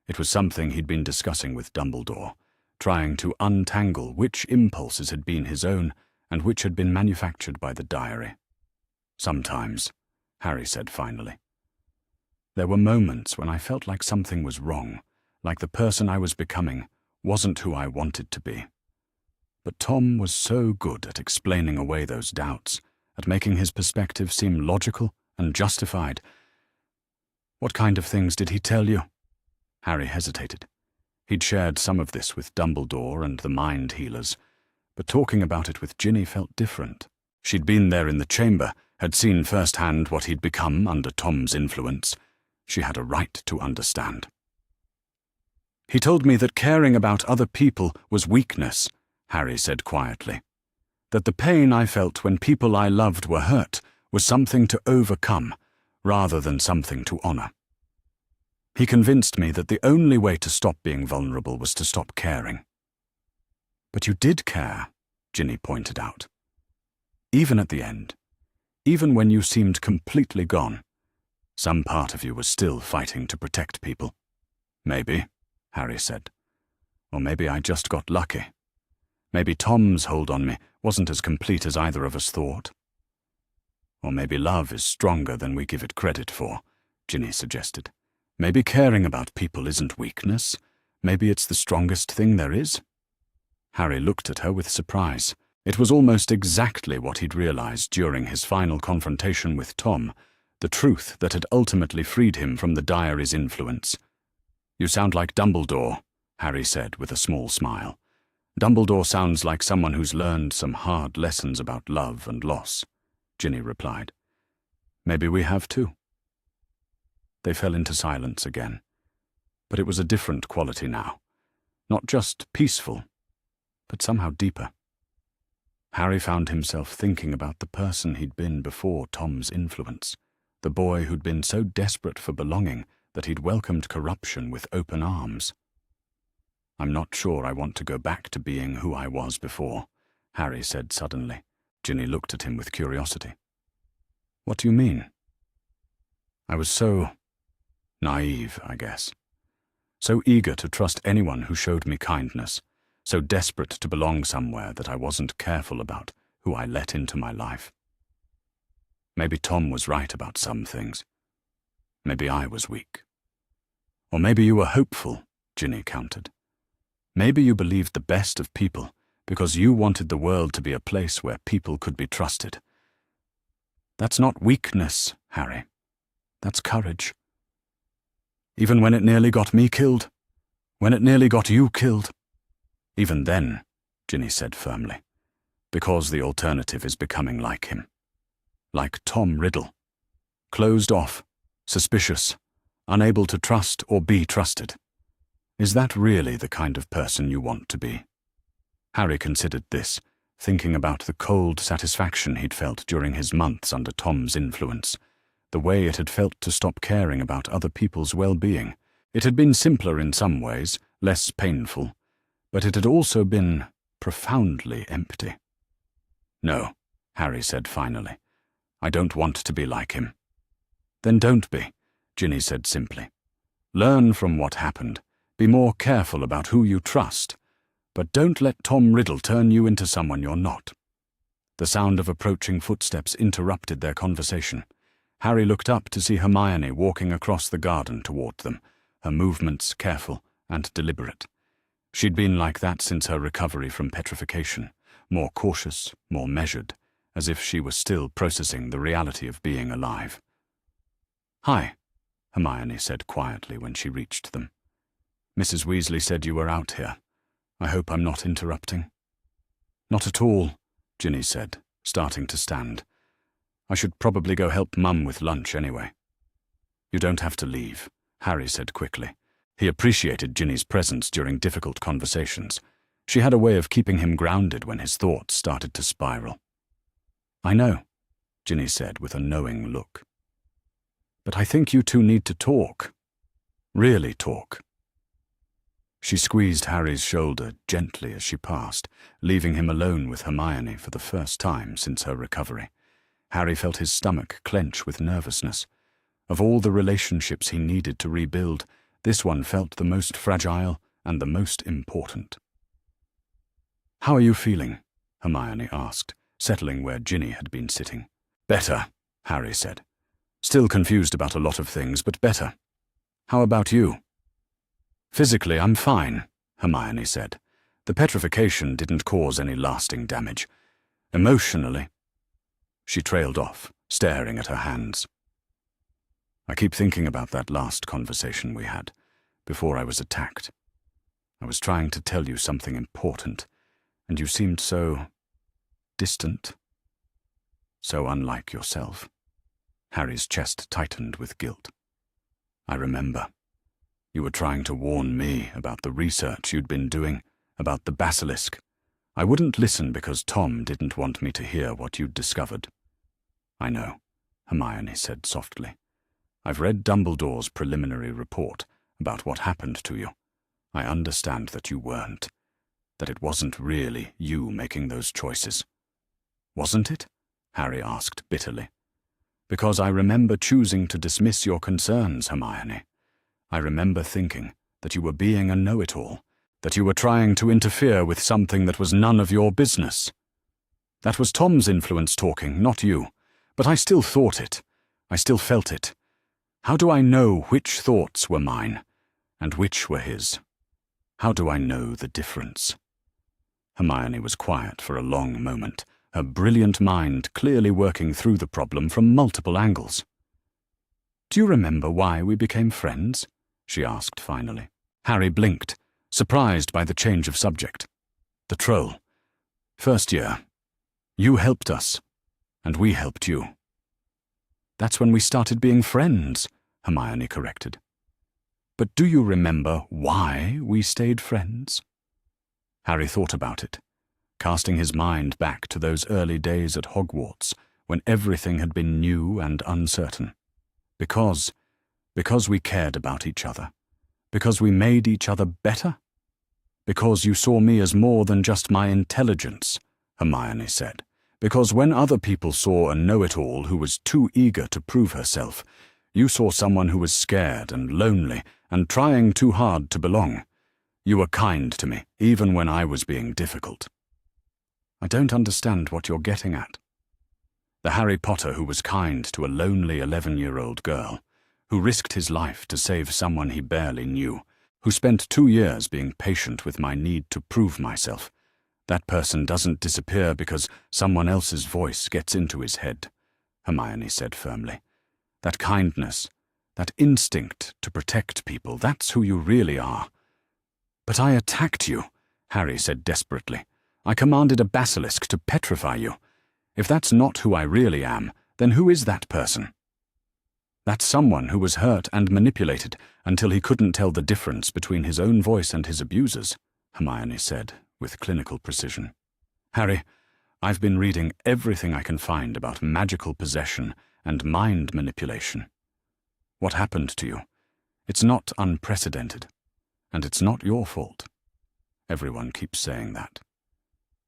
It was something he'd been discussing with Dumbledore, trying to untangle which impulses had been his own and which had been manufactured by the diary. "Sometimes," Harry said finally. "There were moments when I felt like something was wrong, like the person I was becoming wasn't who I wanted to be. But Tom was so good at explaining away those doubts, at making his perspective seem logical and justified." "What kind of things did he tell you?" Harry hesitated. He'd shared some of this with Dumbledore and the mind healers, but talking about it with Ginny felt different. She'd been there in the chamber, had seen firsthand what he'd become under Tom's influence. She had a right to understand. "He told me that caring about other people was weakness," Harry said quietly. "That the pain I felt when people I loved were hurt was something to overcome, rather than something to honor. He convinced me that the only way to stop being vulnerable was to stop caring." "But you did care," Ginny pointed out. "Even at the end, even when you seemed completely gone, some part of you was still fighting to protect people." "Maybe," Harry said. "Or maybe I just got lucky. Maybe Tom's hold on me wasn't as complete as either of us thought." "Or maybe love is stronger than we give it credit for," Ginny suggested. "Maybe caring about people isn't weakness. Maybe it's the strongest thing there is." Harry looked at her with surprise. It was almost exactly what he'd realized during his final confrontation with Tom, the truth that had ultimately freed him from the diary's influence. "You sound like Dumbledore," Harry said with a small smile. "Dumbledore sounds like someone who's learned some hard lessons about love and loss," Ginny replied. "Maybe we have too." They fell into silence again, but it was a different quality now. Not just peaceful, but somehow deeper. Harry found himself thinking about the person he'd been before Tom's influence, the boy who'd been so desperate for belonging that he'd welcomed corruption with open arms. "I'm not sure I want to go back to being who I was before," Harry said suddenly. Ginny looked at him with curiosity. "What do you mean?" "I was so naive, I guess. So eager to trust anyone who showed me kindness, so desperate to belong somewhere that I wasn't careful about who I let into my life. Maybe Tom was right about some things. Maybe I was weak. Or maybe you were hopeful," Ginny countered. "Maybe you believed the best of people because you wanted the world to be a place where people could be trusted. That's not weakness, Harry. That's courage. Even when it nearly got me killed, when it nearly got you killed. Even then," Ginny said firmly, "because the alternative is becoming like him. Like Tom Riddle. Closed off, suspicious, unable to trust or be trusted. Is that really the kind of person you want to be?" Harry considered this, thinking about the cold satisfaction he'd felt during his months under Tom's influence, the way it had felt to stop caring about other people's well-being. It had been simpler in some ways, less painful, but it had also been profoundly empty. "No," Harry said finally. "I don't want to be like him." "Then don't be," Ginny said simply. "Learn from what happened. Be more careful about who you trust. But don't let Tom Riddle turn you into someone you're not." The sound of approaching footsteps interrupted their conversation. Harry looked up to see Hermione walking across the garden toward them, her movements careful and deliberate. She'd been like that since her recovery from petrification, more cautious, more measured, as if she was still processing the reality of being alive. "Hi," Hermione said quietly when she reached them. "Mrs. Weasley said you were out here. I hope I'm not interrupting." "Not at all," Ginny said, starting to stand. "I should probably go help Mum with lunch anyway." "You don't have to leave," Harry said quickly. He appreciated Ginny's presence during difficult conversations. She had a way of keeping him grounded when his thoughts started to spiral. "I know," Ginny said with a knowing look. "But I think you two need to talk. Really talk." She squeezed Harry's shoulder gently as she passed, leaving him alone with Hermione for the first time since her recovery. Harry felt his stomach clench with nervousness. Of all the relationships he needed to rebuild, this one felt the most fragile and the most important. "How are you feeling?" Hermione asked, settling where Ginny had been sitting. "Better," Harry said. "Still confused about a lot of things, but better. How about you?" "Physically, I'm fine," Hermione said. "The petrification didn't cause any lasting damage. Emotionally—" She trailed off, staring at her hands. "I keep thinking about that last conversation we had, before I was attacked. I was trying to tell you something important, and you seemed so distant, so unlike yourself." Harry's chest tightened with guilt. "I remember. You were trying to warn me about the research you'd been doing, about the basilisk. I wouldn't listen because Tom didn't want me to hear what you'd discovered." "I know," Hermione said softly. "I've read Dumbledore's preliminary report about what happened to you. I understand that you weren't, that it wasn't really you making those choices." "Wasn't it?" Harry asked bitterly. "Because I remember choosing to dismiss your concerns, Hermione. I remember thinking that you were being a know-it-all, that you were trying to interfere with something that was none of your business. That was Tom's influence talking, not you, but I still thought it. I still felt it. How do I know which thoughts were mine, and which were his? How do I know the difference?" Hermione was quiet for a long moment, her brilliant mind clearly working through the problem from multiple angles. "Do you remember why we became friends?" she asked finally. Harry blinked, surprised by the change of subject. "The troll. First year. You helped us, and we helped you." "That's when we started being friends," Hermione corrected. "But do you remember why we stayed friends?" Harry thought about it, casting his mind back to those early days at Hogwarts, when everything had been new and uncertain. Because we cared about each other. Because we made each other better. Because you saw me as more than just my intelligence, Hermione said. Because when other people saw a know-it-all who was too eager to prove herself, you saw someone who was scared and lonely and trying too hard to belong. You were kind to me, even when I was being difficult. I don't understand what you're getting at. The Harry Potter who was kind to a lonely 11-year-old girl, who risked his life to save someone he barely knew, who spent 2 years being patient with my need to prove myself. That person doesn't disappear because someone else's voice gets into his head, Hermione said firmly. That kindness, that instinct to protect people, that's who you really are. But I attacked you, Harry said desperately. I commanded a basilisk to petrify you. If that's not who I really am, then who is that person? That's someone who was hurt and manipulated until he couldn't tell the difference between his own voice and his abuser's, Hermione said, with clinical precision. Harry, I've been reading everything I can find about magical possession and mind manipulation. What happened to you? It's not unprecedented, and it's not your fault. Everyone keeps saying that.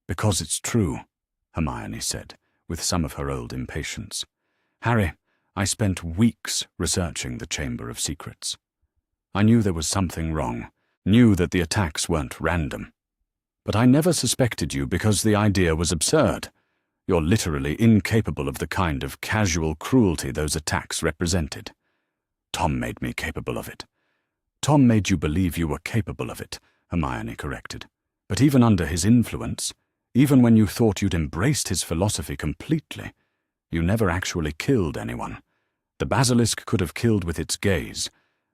Because it's true, Hermione said, with some of her old impatience. Harry, I spent weeks researching the Chamber of Secrets. I knew there was something wrong, knew that the attacks weren't random. But I never suspected you because the idea was absurd. You're literally incapable of the kind of casual cruelty those attacks represented. Tom made me capable of it. Tom made you believe you were capable of it, Hermione corrected. But even under his influence, even when you thought you'd embraced his philosophy completely, you never actually killed anyone. The basilisk could have killed with its gaze,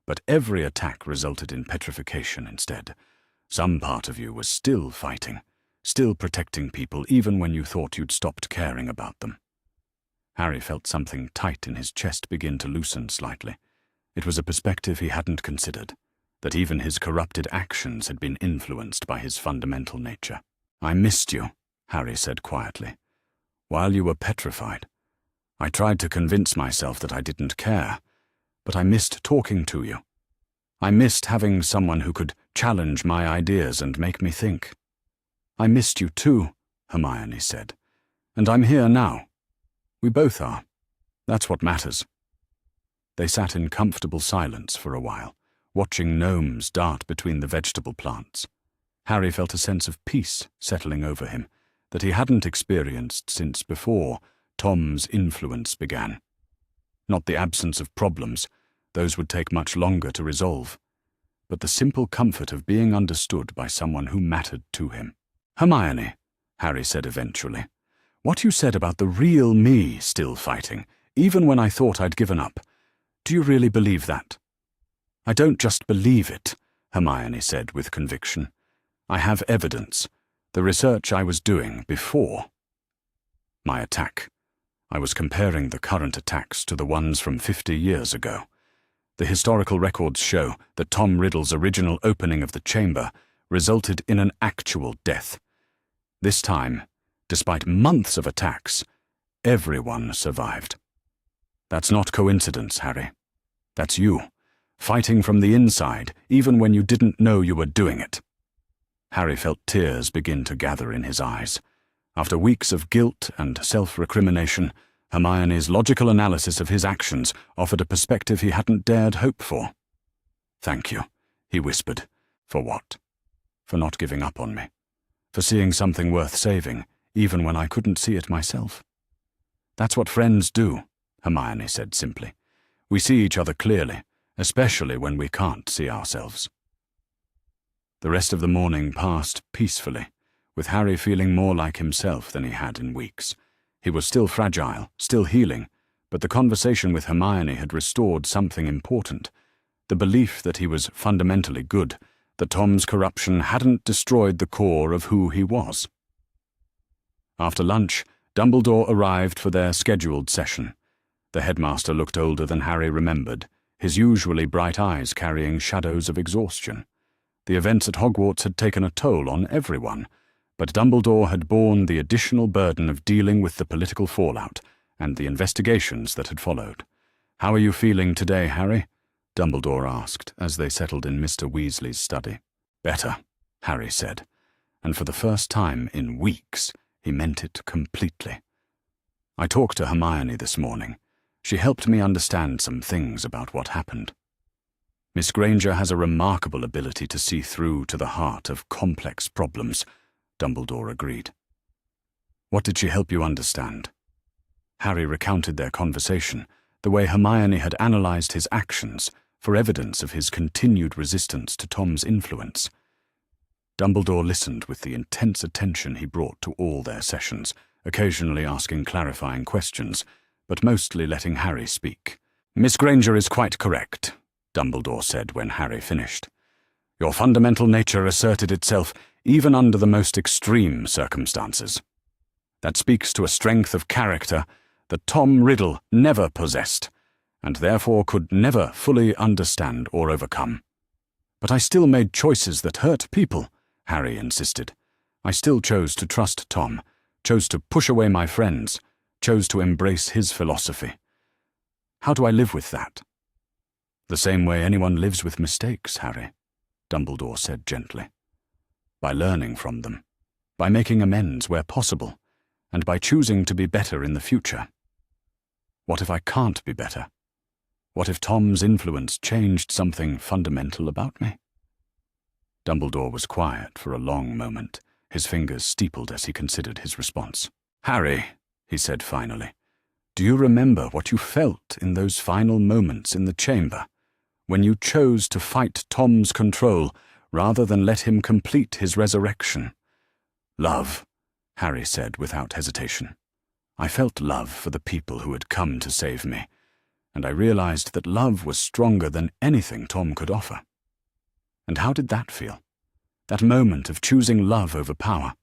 but every attack resulted in petrification instead. Some part of you was still fighting, still protecting people even when you thought you'd stopped caring about them. Harry felt something tight in his chest begin to loosen slightly. It was a perspective he hadn't considered, that even his corrupted actions had been influenced by his fundamental nature. "I missed you," Harry said quietly. "While you were petrified. I tried to convince myself that I didn't care, but I missed talking to you. I missed having someone who could challenge my ideas and make me think." "I missed you too," Hermione said. "And I'm here now. We both are. That's what matters." They sat in comfortable silence for a while, watching gnomes dart between the vegetable plants. Harry felt a sense of peace settling over him that he hadn't experienced since before Tom's influence began. Not the absence of problems, those would take much longer to resolve, but the simple comfort of being understood by someone who mattered to him. "Hermione," Harry said eventually, "what you said about the real me still fighting, even when I thought I'd given up, do you really believe that?" "I don't just believe it," Hermione said with conviction. "I have evidence, the research I was doing before." "My attack. I was comparing the current attacks to the ones from 50 years ago. The historical records show that Tom Riddle's original opening of the chamber resulted in an actual death. This time, despite months of attacks, everyone survived. That's not coincidence, Harry. That's you, fighting from the inside, even when you didn't know you were doing it." Harry felt tears begin to gather in his eyes. After weeks of guilt and self-recrimination, Hermione's logical analysis of his actions offered a perspective he hadn't dared hope for. "Thank you," he whispered. "For what?" "For not giving up on me. For seeing something worth saving, even when I couldn't see it myself." "That's what friends do," Hermione said simply. "We see each other clearly, especially when we can't see ourselves." The rest of the morning passed peacefully, with Harry feeling more like himself than he had in weeks. He was still fragile, still healing, but the conversation with Hermione had restored something important, the belief that he was fundamentally good, that Tom's corruption hadn't destroyed the core of who he was. After lunch, Dumbledore arrived for their scheduled session. The headmaster looked older than Harry remembered, his usually bright eyes carrying shadows of exhaustion. The events at Hogwarts had taken a toll on everyone, but Dumbledore had borne the additional burden of dealing with the political fallout and the investigations that had followed. "How are you feeling today, Harry?" Dumbledore asked as they settled in Mr. Weasley's study. "Better," Harry said, and for the first time in weeks, he meant it completely. "I talked to Hermione this morning. She helped me understand some things about what happened. Miss Granger has a remarkable ability to see through to the heart of complex problems," Dumbledore agreed. "What did she help you understand?" Harry recounted their conversation, the way Hermione had analyzed his actions for evidence of his continued resistance to Tom's influence. Dumbledore listened with the intense attention he brought to all their sessions, occasionally asking clarifying questions, but mostly letting Harry speak. "Miss Granger is quite correct," Dumbledore said when Harry finished. "Your fundamental nature asserted itself even under the most extreme circumstances. That speaks to a strength of character that Tom Riddle never possessed, and therefore could never fully understand or overcome." "But I still made choices that hurt people," Harry insisted. "I still chose to trust Tom, chose to push away my friends, chose to embrace his philosophy. How do I live with that?" "The same way anyone lives with mistakes, Harry," Dumbledore said gently. "By learning from them, by making amends where possible, and by choosing to be better in the future. What if I can't be better? What if Tom's influence changed something fundamental about me?" Dumbledore was quiet for a long moment, his fingers steepled as he considered his response. "Harry," he said finally, "do you remember what you felt in those final moments in the chamber, when you chose to fight Tom's control rather than let him complete his resurrection?" "Love," Harry said without hesitation. "I felt love for the people who had come to save me, and I realized that love was stronger than anything Tom could offer. And how did that feel? That moment of choosing love over power?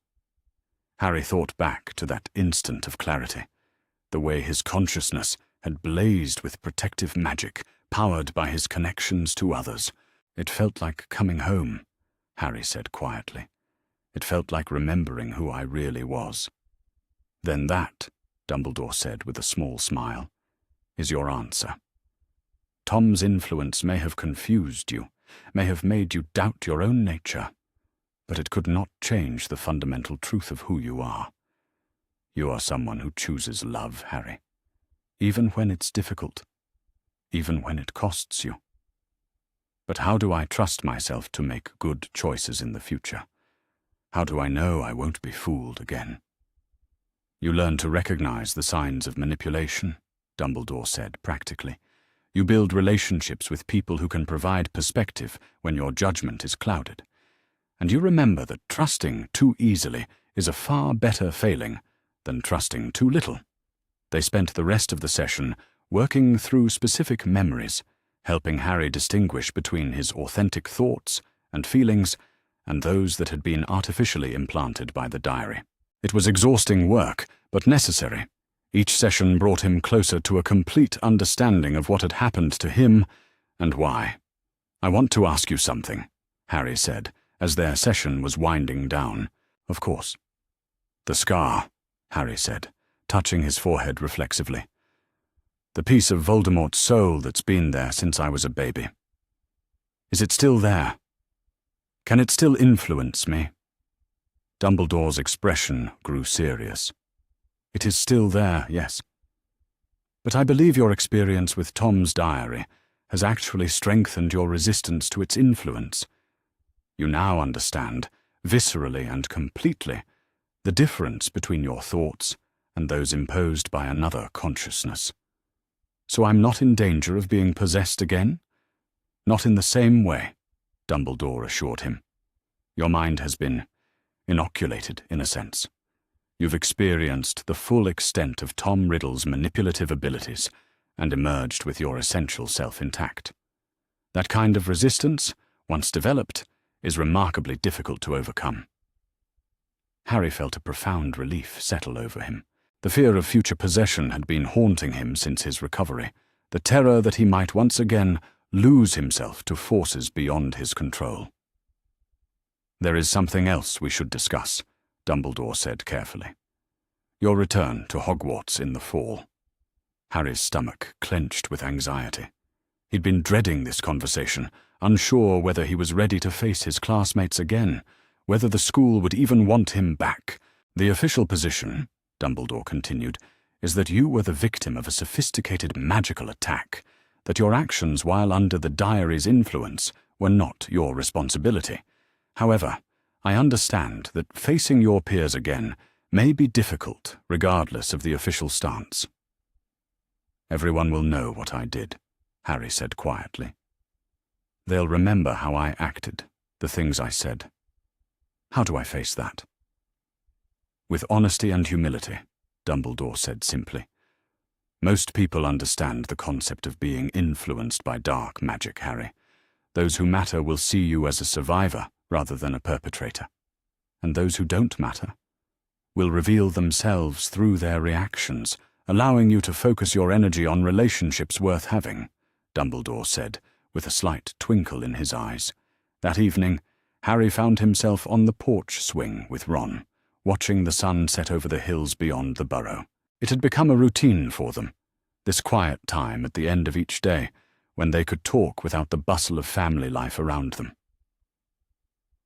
Harry thought back to that instant of clarity, the way his consciousness had blazed with protective magic, powered by his connections to others. It felt like coming home, Harry said quietly. It felt like remembering who I really was. Then that, Dumbledore said with a small smile, is your answer. Tom's influence may have confused you, may have made you doubt your own nature, but it could not change the fundamental truth of who you are. You are someone who chooses love, Harry, even when it's difficult, even when it costs you. But how do I trust myself to make good choices in the future? How do I know I won't be fooled again? You learn to recognize the signs of manipulation, Dumbledore said practically. You build relationships with people who can provide perspective when your judgment is clouded. And you remember that trusting too easily is a far better failing than trusting too little. They spent the rest of the session working through specific memories, helping Harry distinguish between his authentic thoughts and feelings and those that had been artificially implanted by the diary. It was exhausting work, but necessary. Each session brought him closer to a complete understanding of what had happened to him and why. I want to ask you something, Harry said, as their session was winding down. Of course. The scar, Harry said, touching his forehead reflexively. The piece of Voldemort's soul that's been there since I was a baby. Is it still there? Can it still influence me? Dumbledore's expression grew serious. It is still there, yes. But I believe your experience with Tom's diary has actually strengthened your resistance to its influence. You now understand, viscerally and completely, the difference between your thoughts and those imposed by another consciousness. So I'm not in danger of being possessed again? Not in the same way, Dumbledore assured him. Your mind has been inoculated, in a sense. You've experienced the full extent of Tom Riddle's manipulative abilities and emerged with your essential self intact. That kind of resistance, once developed, is remarkably difficult to overcome. Harry felt a profound relief settle over him. The fear of future possession had been haunting him since his recovery, the terror that he might once again lose himself to forces beyond his control. There is something else we should discuss, Dumbledore said carefully. Your return to Hogwarts in the fall. Harry's stomach clenched with anxiety. He'd been dreading this conversation, unsure whether he was ready to face his classmates again, whether the school would even want him back. The official position, Dumbledore continued, is that you were the victim of a sophisticated magical attack, that your actions while under the diary's influence were not your responsibility. However, I understand that facing your peers again may be difficult regardless of the official stance. Everyone will know what I did, Harry said quietly. They'll remember how I acted, the things I said. How do I face that? With honesty and humility, Dumbledore said simply. Most people understand the concept of being influenced by dark magic, Harry. Those who matter will see you as a survivor rather than a perpetrator. And those who don't matter will reveal themselves through their reactions, allowing you to focus your energy on relationships worth having, Dumbledore said, with a slight twinkle in his eyes. That evening, Harry found himself on the porch swing with Ron, watching the sun set over the hills beyond the burrow. It had become a routine for them, this quiet time at the end of each day, when they could talk without the bustle of family life around them.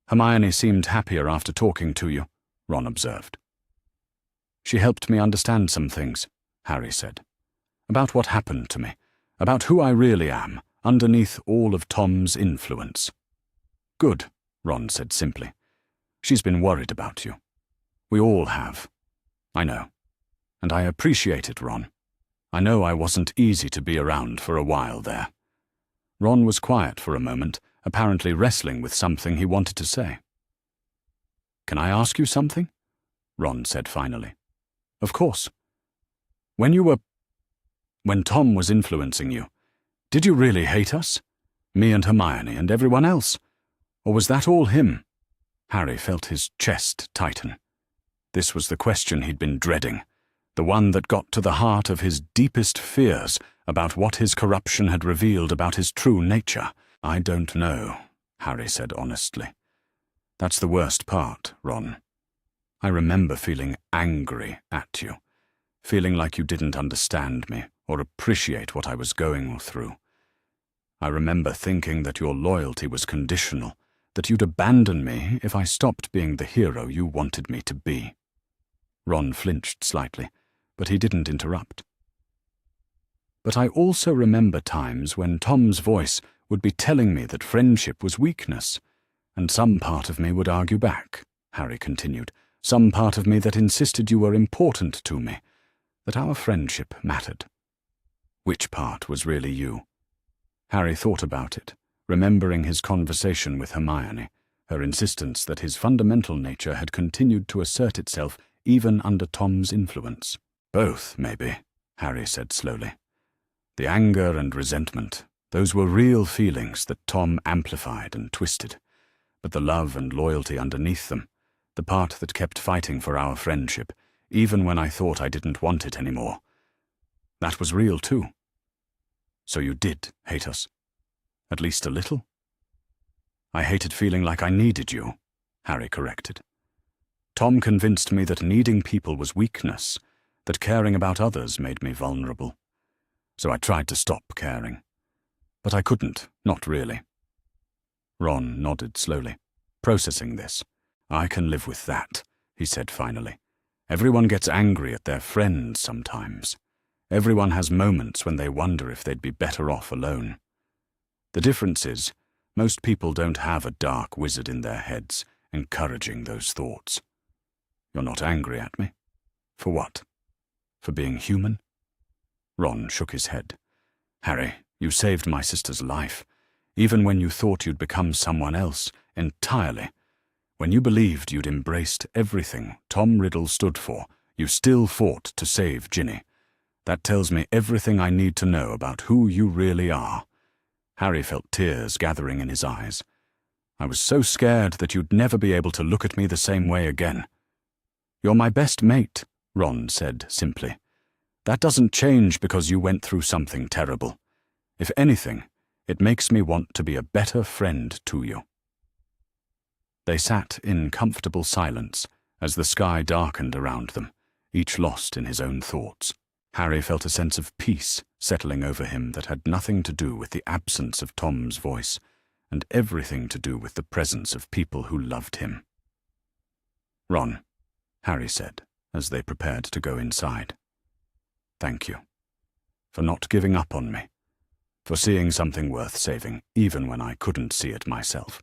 Hermione seemed happier after talking to you, Ron observed. She helped me understand some things, Harry said, about what happened to me, about who I really am, underneath all of Tom's influence. Good, Ron said simply. She's been worried about you. We all have. I know. And I appreciate it, Ron. I know I wasn't easy to be around for a while there. Ron was quiet for a moment, apparently wrestling with something he wanted to say. Can I ask you something? Ron said finally. Of course. When you were... When Tom was influencing you, did you really hate us? Me and Hermione and everyone else? Or was that all him? Harry felt his chest tighten. This was the question he'd been dreading, the one that got to the heart of his deepest fears about what his corruption had revealed about his true nature. I don't know, Harry said honestly. That's the worst part, Ron. I remember feeling angry at you, feeling like you didn't understand me or appreciate what I was going through. I remember thinking that your loyalty was conditional, that you'd abandon me if I stopped being the hero you wanted me to be. Ron flinched slightly, but he didn't interrupt. But I also remember times when Tom's voice would be telling me that friendship was weakness, and some part of me would argue back, Harry continued, some part of me that insisted you were important to me, that our friendship mattered. Which part was really you? Harry thought about it, remembering his conversation with Hermione, her insistence that his fundamental nature had continued to assert itself even under Tom's influence. Both, maybe, Harry said slowly. The anger and resentment, those were real feelings that Tom amplified and twisted, but the love and loyalty underneath them, the part that kept fighting for our friendship, even when I thought I didn't want it anymore, that was real too. So you did hate us? At least a little? I hated feeling like I needed you, Harry corrected. Tom convinced me that needing people was weakness, that caring about others made me vulnerable. So I tried to stop caring. But I couldn't, not really. Ron nodded slowly, processing this. I can live with that, he said finally. Everyone gets angry at their friends sometimes. Everyone has moments when they wonder if they'd be better off alone. The difference is, most people don't have a dark wizard in their heads encouraging those thoughts. You're not angry at me? For what? For being human? Ron shook his head. Harry, you saved my sister's life, even when you thought you'd become someone else entirely. When you believed you'd embraced everything Tom Riddle stood for, you still fought to save Ginny. That tells me everything I need to know about who you really are. Harry felt tears gathering in his eyes. I was so scared that you'd never be able to look at me the same way again. You're my best mate, Ron said simply. That doesn't change because you went through something terrible. If anything, it makes me want to be a better friend to you. They sat in comfortable silence as the sky darkened around them, each lost in his own thoughts. Harry felt a sense of peace settling over him that had nothing to do with the absence of Tom's voice, and everything to do with the presence of people who loved him. Ron, Harry said, as they prepared to go inside. Thank you. For not giving up on me. For seeing something worth saving, even when I couldn't see it myself.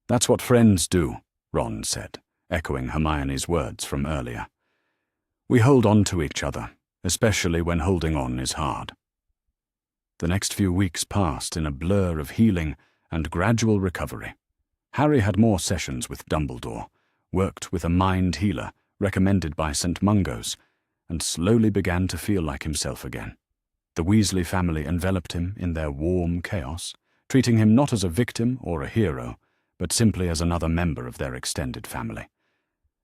That's what friends do, Ron said, echoing Hermione's words from earlier. We hold on to each other, especially when holding on is hard. The next few weeks passed in a blur of healing and gradual recovery. Harry had more sessions with Dumbledore, worked with a mind healer recommended by St. Mungo's, and slowly began to feel like himself again. The Weasley family enveloped him in their warm chaos, treating him not as a victim or a hero, but simply as another member of their extended family.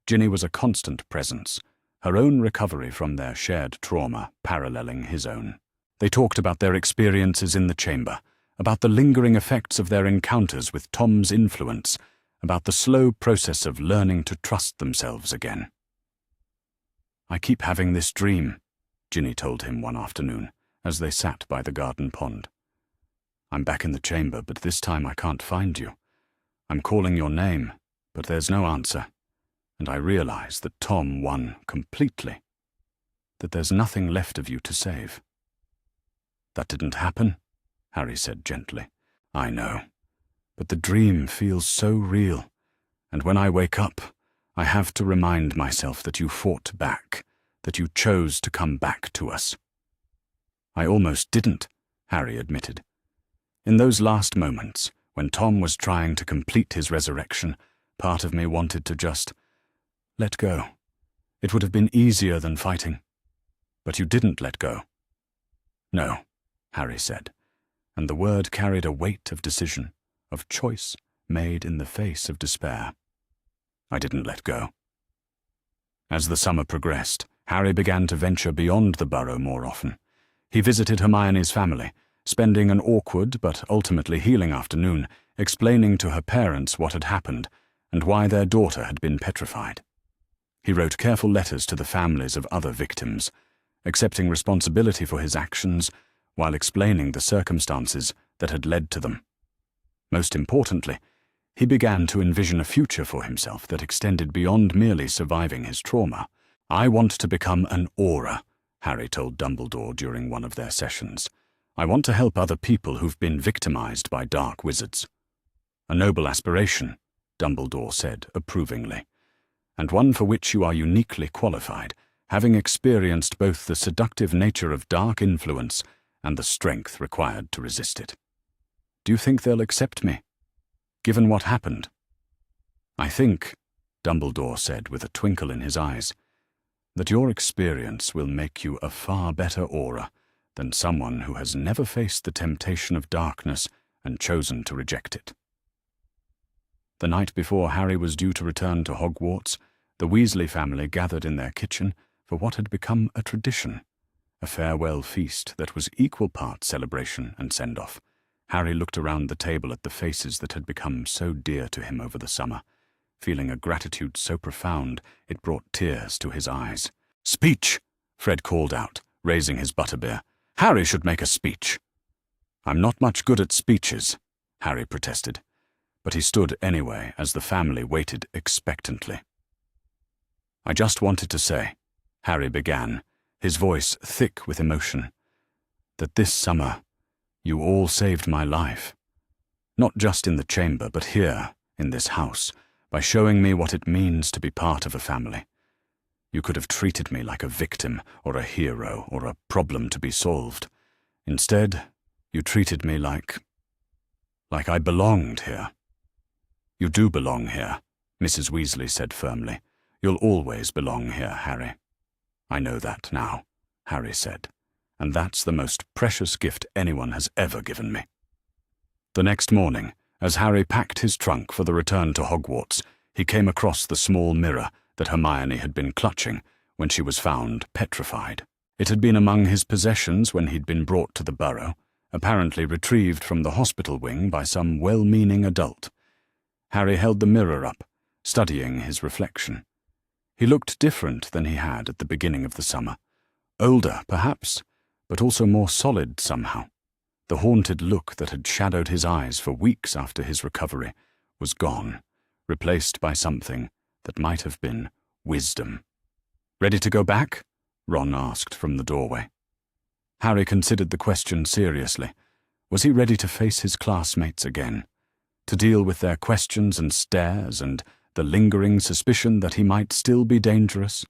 Ginny was a constant presence, her own recovery from their shared trauma paralleling his own. They talked about their experiences in the chamber, about the lingering effects of their encounters with Tom's influence, about the slow process of learning to trust themselves again. I keep having this dream, Ginny told him one afternoon, as they sat by the garden pond. I'm back in the chamber, but this time I can't find you. I'm calling your name, but there's no answer. And I realize that Tom won completely, that there's nothing left of you to save. That didn't happen, Harry said gently. I know, but the dream feels so real, and when I wake up, I have to remind myself that you fought back, that you chose to come back to us. I almost didn't, Harry admitted. In those last moments, when Tom was trying to complete his resurrection, part of me wanted to just let go. It would have been easier than fighting. But you didn't let go. No, Harry said, and the word carried a weight of decision, of choice made in the face of despair. I didn't let go. As the summer progressed, Harry began to venture beyond the burrow more often. He visited Hermione's family, spending an awkward but ultimately healing afternoon explaining to her parents what had happened and why their daughter had been petrified. He wrote careful letters to the families of other victims, accepting responsibility for his actions while explaining the circumstances that had led to them. Most importantly, he began to envision a future for himself that extended beyond merely surviving his trauma. "I want to become an Auror," Harry told Dumbledore during one of their sessions. "I want to help other people who've been victimized by dark wizards." "A noble aspiration," Dumbledore said approvingly, "and one for which you are uniquely qualified, having experienced both the seductive nature of dark influence and the strength required to resist it. Do you think they'll accept me, given what happened?" "I think," Dumbledore said with a twinkle in his eyes, "that your experience will make you a far better Auror than someone who has never faced the temptation of darkness and chosen to reject it." The night before Harry was due to return to Hogwarts, the Weasley family gathered in their kitchen for what had become a tradition, a farewell feast that was equal parts celebration and send-off. Harry looked around the table at the faces that had become so dear to him over the summer, feeling a gratitude so profound it brought tears to his eyes. "Speech!" Fred called out, raising his butterbeer. "Harry should make a speech." "I'm not much good at speeches," Harry protested, but he stood anyway as the family waited expectantly. "I just wanted to say," Harry began, his voice thick with emotion, "that this summer you all saved my life. Not just in the chamber, but here, in this house, by showing me what it means to be part of a family. You could have treated me like a victim, or a hero, or a problem to be solved. Instead, you treated me like I belonged here." "You do belong here," Mrs. Weasley said firmly. "You'll always belong here, Harry." "I know that now," Harry said, "and that's the most precious gift anyone has ever given me." The next morning, as Harry packed his trunk for the return to Hogwarts, he came across the small mirror that Hermione had been clutching when she was found petrified. It had been among his possessions when he'd been brought to the burrow, apparently retrieved from the hospital wing by some well-meaning adult. Harry held the mirror up, studying his reflection. He looked different than he had at the beginning of the summer. Older, perhaps, but also more solid somehow. The haunted look that had shadowed his eyes for weeks after his recovery was gone, replaced by something that might have been wisdom. "Ready to go back?" Ron asked from the doorway. Harry considered the question seriously. Was he ready to face his classmates again? To deal with their questions and stares and the lingering suspicion that he might still be dangerous?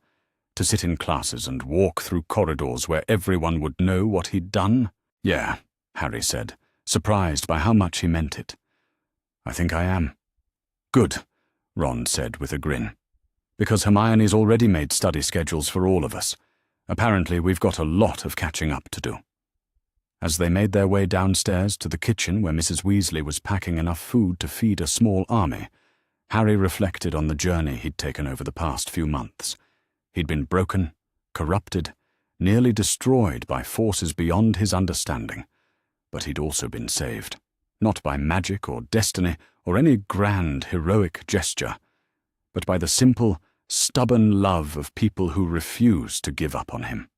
To sit in classes and walk through corridors where everyone would know what he'd done? "Yeah," Harry said, surprised by how much he meant it. "I think I am." "Good," Ron said with a grin. "Because Hermione's already made study schedules for all of us. Apparently we've got a lot of catching up to do." As they made their way downstairs to the kitchen where Mrs. Weasley was packing enough food to feed a small army, Harry reflected on the journey he'd taken over the past few months. He'd been broken, corrupted, nearly destroyed by forces beyond his understanding. But he'd also been saved, not by magic or destiny or any grand, heroic gesture, but by the simple, stubborn love of people who refused to give up on him.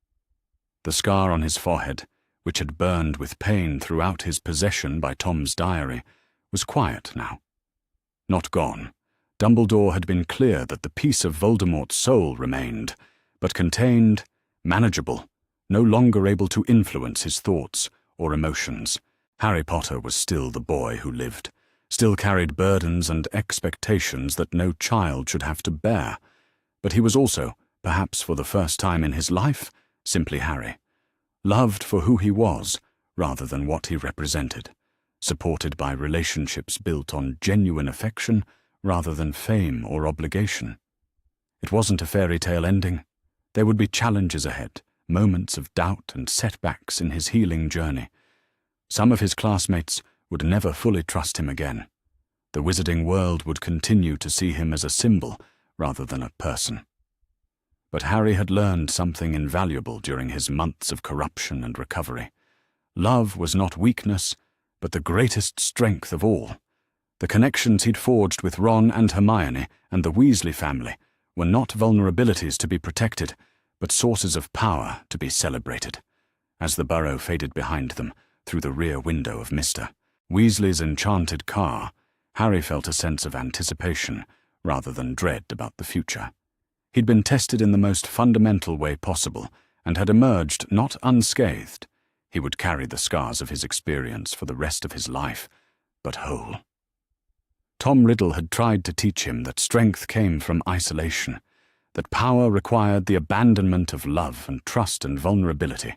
The scar on his forehead, which had burned with pain throughout his possession by Tom's diary, was quiet now. Not gone. Dumbledore had been clear that the piece of Voldemort's soul remained, but contained, manageable, no longer able to influence his thoughts or emotions. Harry Potter was still the boy who lived, still carried burdens and expectations that no child should have to bear. But he was also, perhaps for the first time in his life, simply Harry. Loved for who he was, rather than what he represented. Supported by relationships built on genuine affection, rather than fame or obligation. It wasn't a fairy tale ending. There would be challenges ahead, moments of doubt and setbacks in his healing journey. Some of his classmates would never fully trust him again. The wizarding world would continue to see him as a symbol rather than a person. But Harry had learned something invaluable during his months of corruption and recovery. Love was not weakness, but the greatest strength of all. The connections he'd forged with Ron and Hermione and the Weasley family were not vulnerabilities to be protected, but sources of power to be celebrated. As the burrow faded behind them through the rear window of Mr. Weasley's enchanted car, Harry felt a sense of anticipation rather than dread about the future. He'd been tested in the most fundamental way possible and had emerged not unscathed. He would carry the scars of his experience for the rest of his life, but whole. Tom Riddle had tried to teach him that strength came from isolation, that power required the abandonment of love and trust and vulnerability.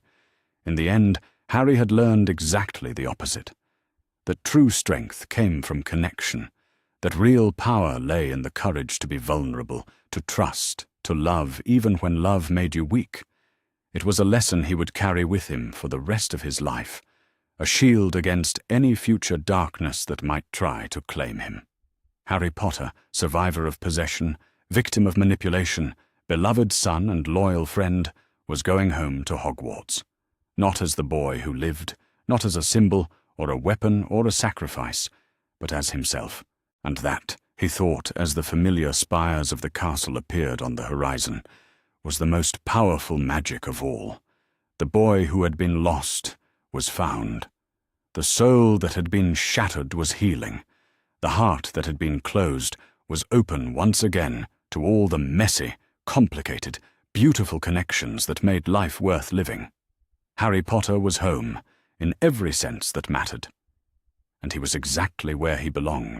In the end, Harry had learned exactly the opposite, that true strength came from connection, that real power lay in the courage to be vulnerable, to trust, to love even when love made you weak. It was a lesson he would carry with him for the rest of his life, a shield against any future darkness that might try to claim him. Harry Potter, survivor of possession, victim of manipulation, beloved son and loyal friend, was going home to Hogwarts. Not as the boy who lived, not as a symbol or a weapon or a sacrifice, but as himself. And that, he thought as the familiar spires of the castle appeared on the horizon, was the most powerful magic of all. The boy who had been lost was found. The soul that had been shattered was healing. The heart that had been closed was open once again to all the messy, complicated, beautiful connections that made life worth living. Harry Potter was home, in every sense that mattered. And he was exactly where he belonged.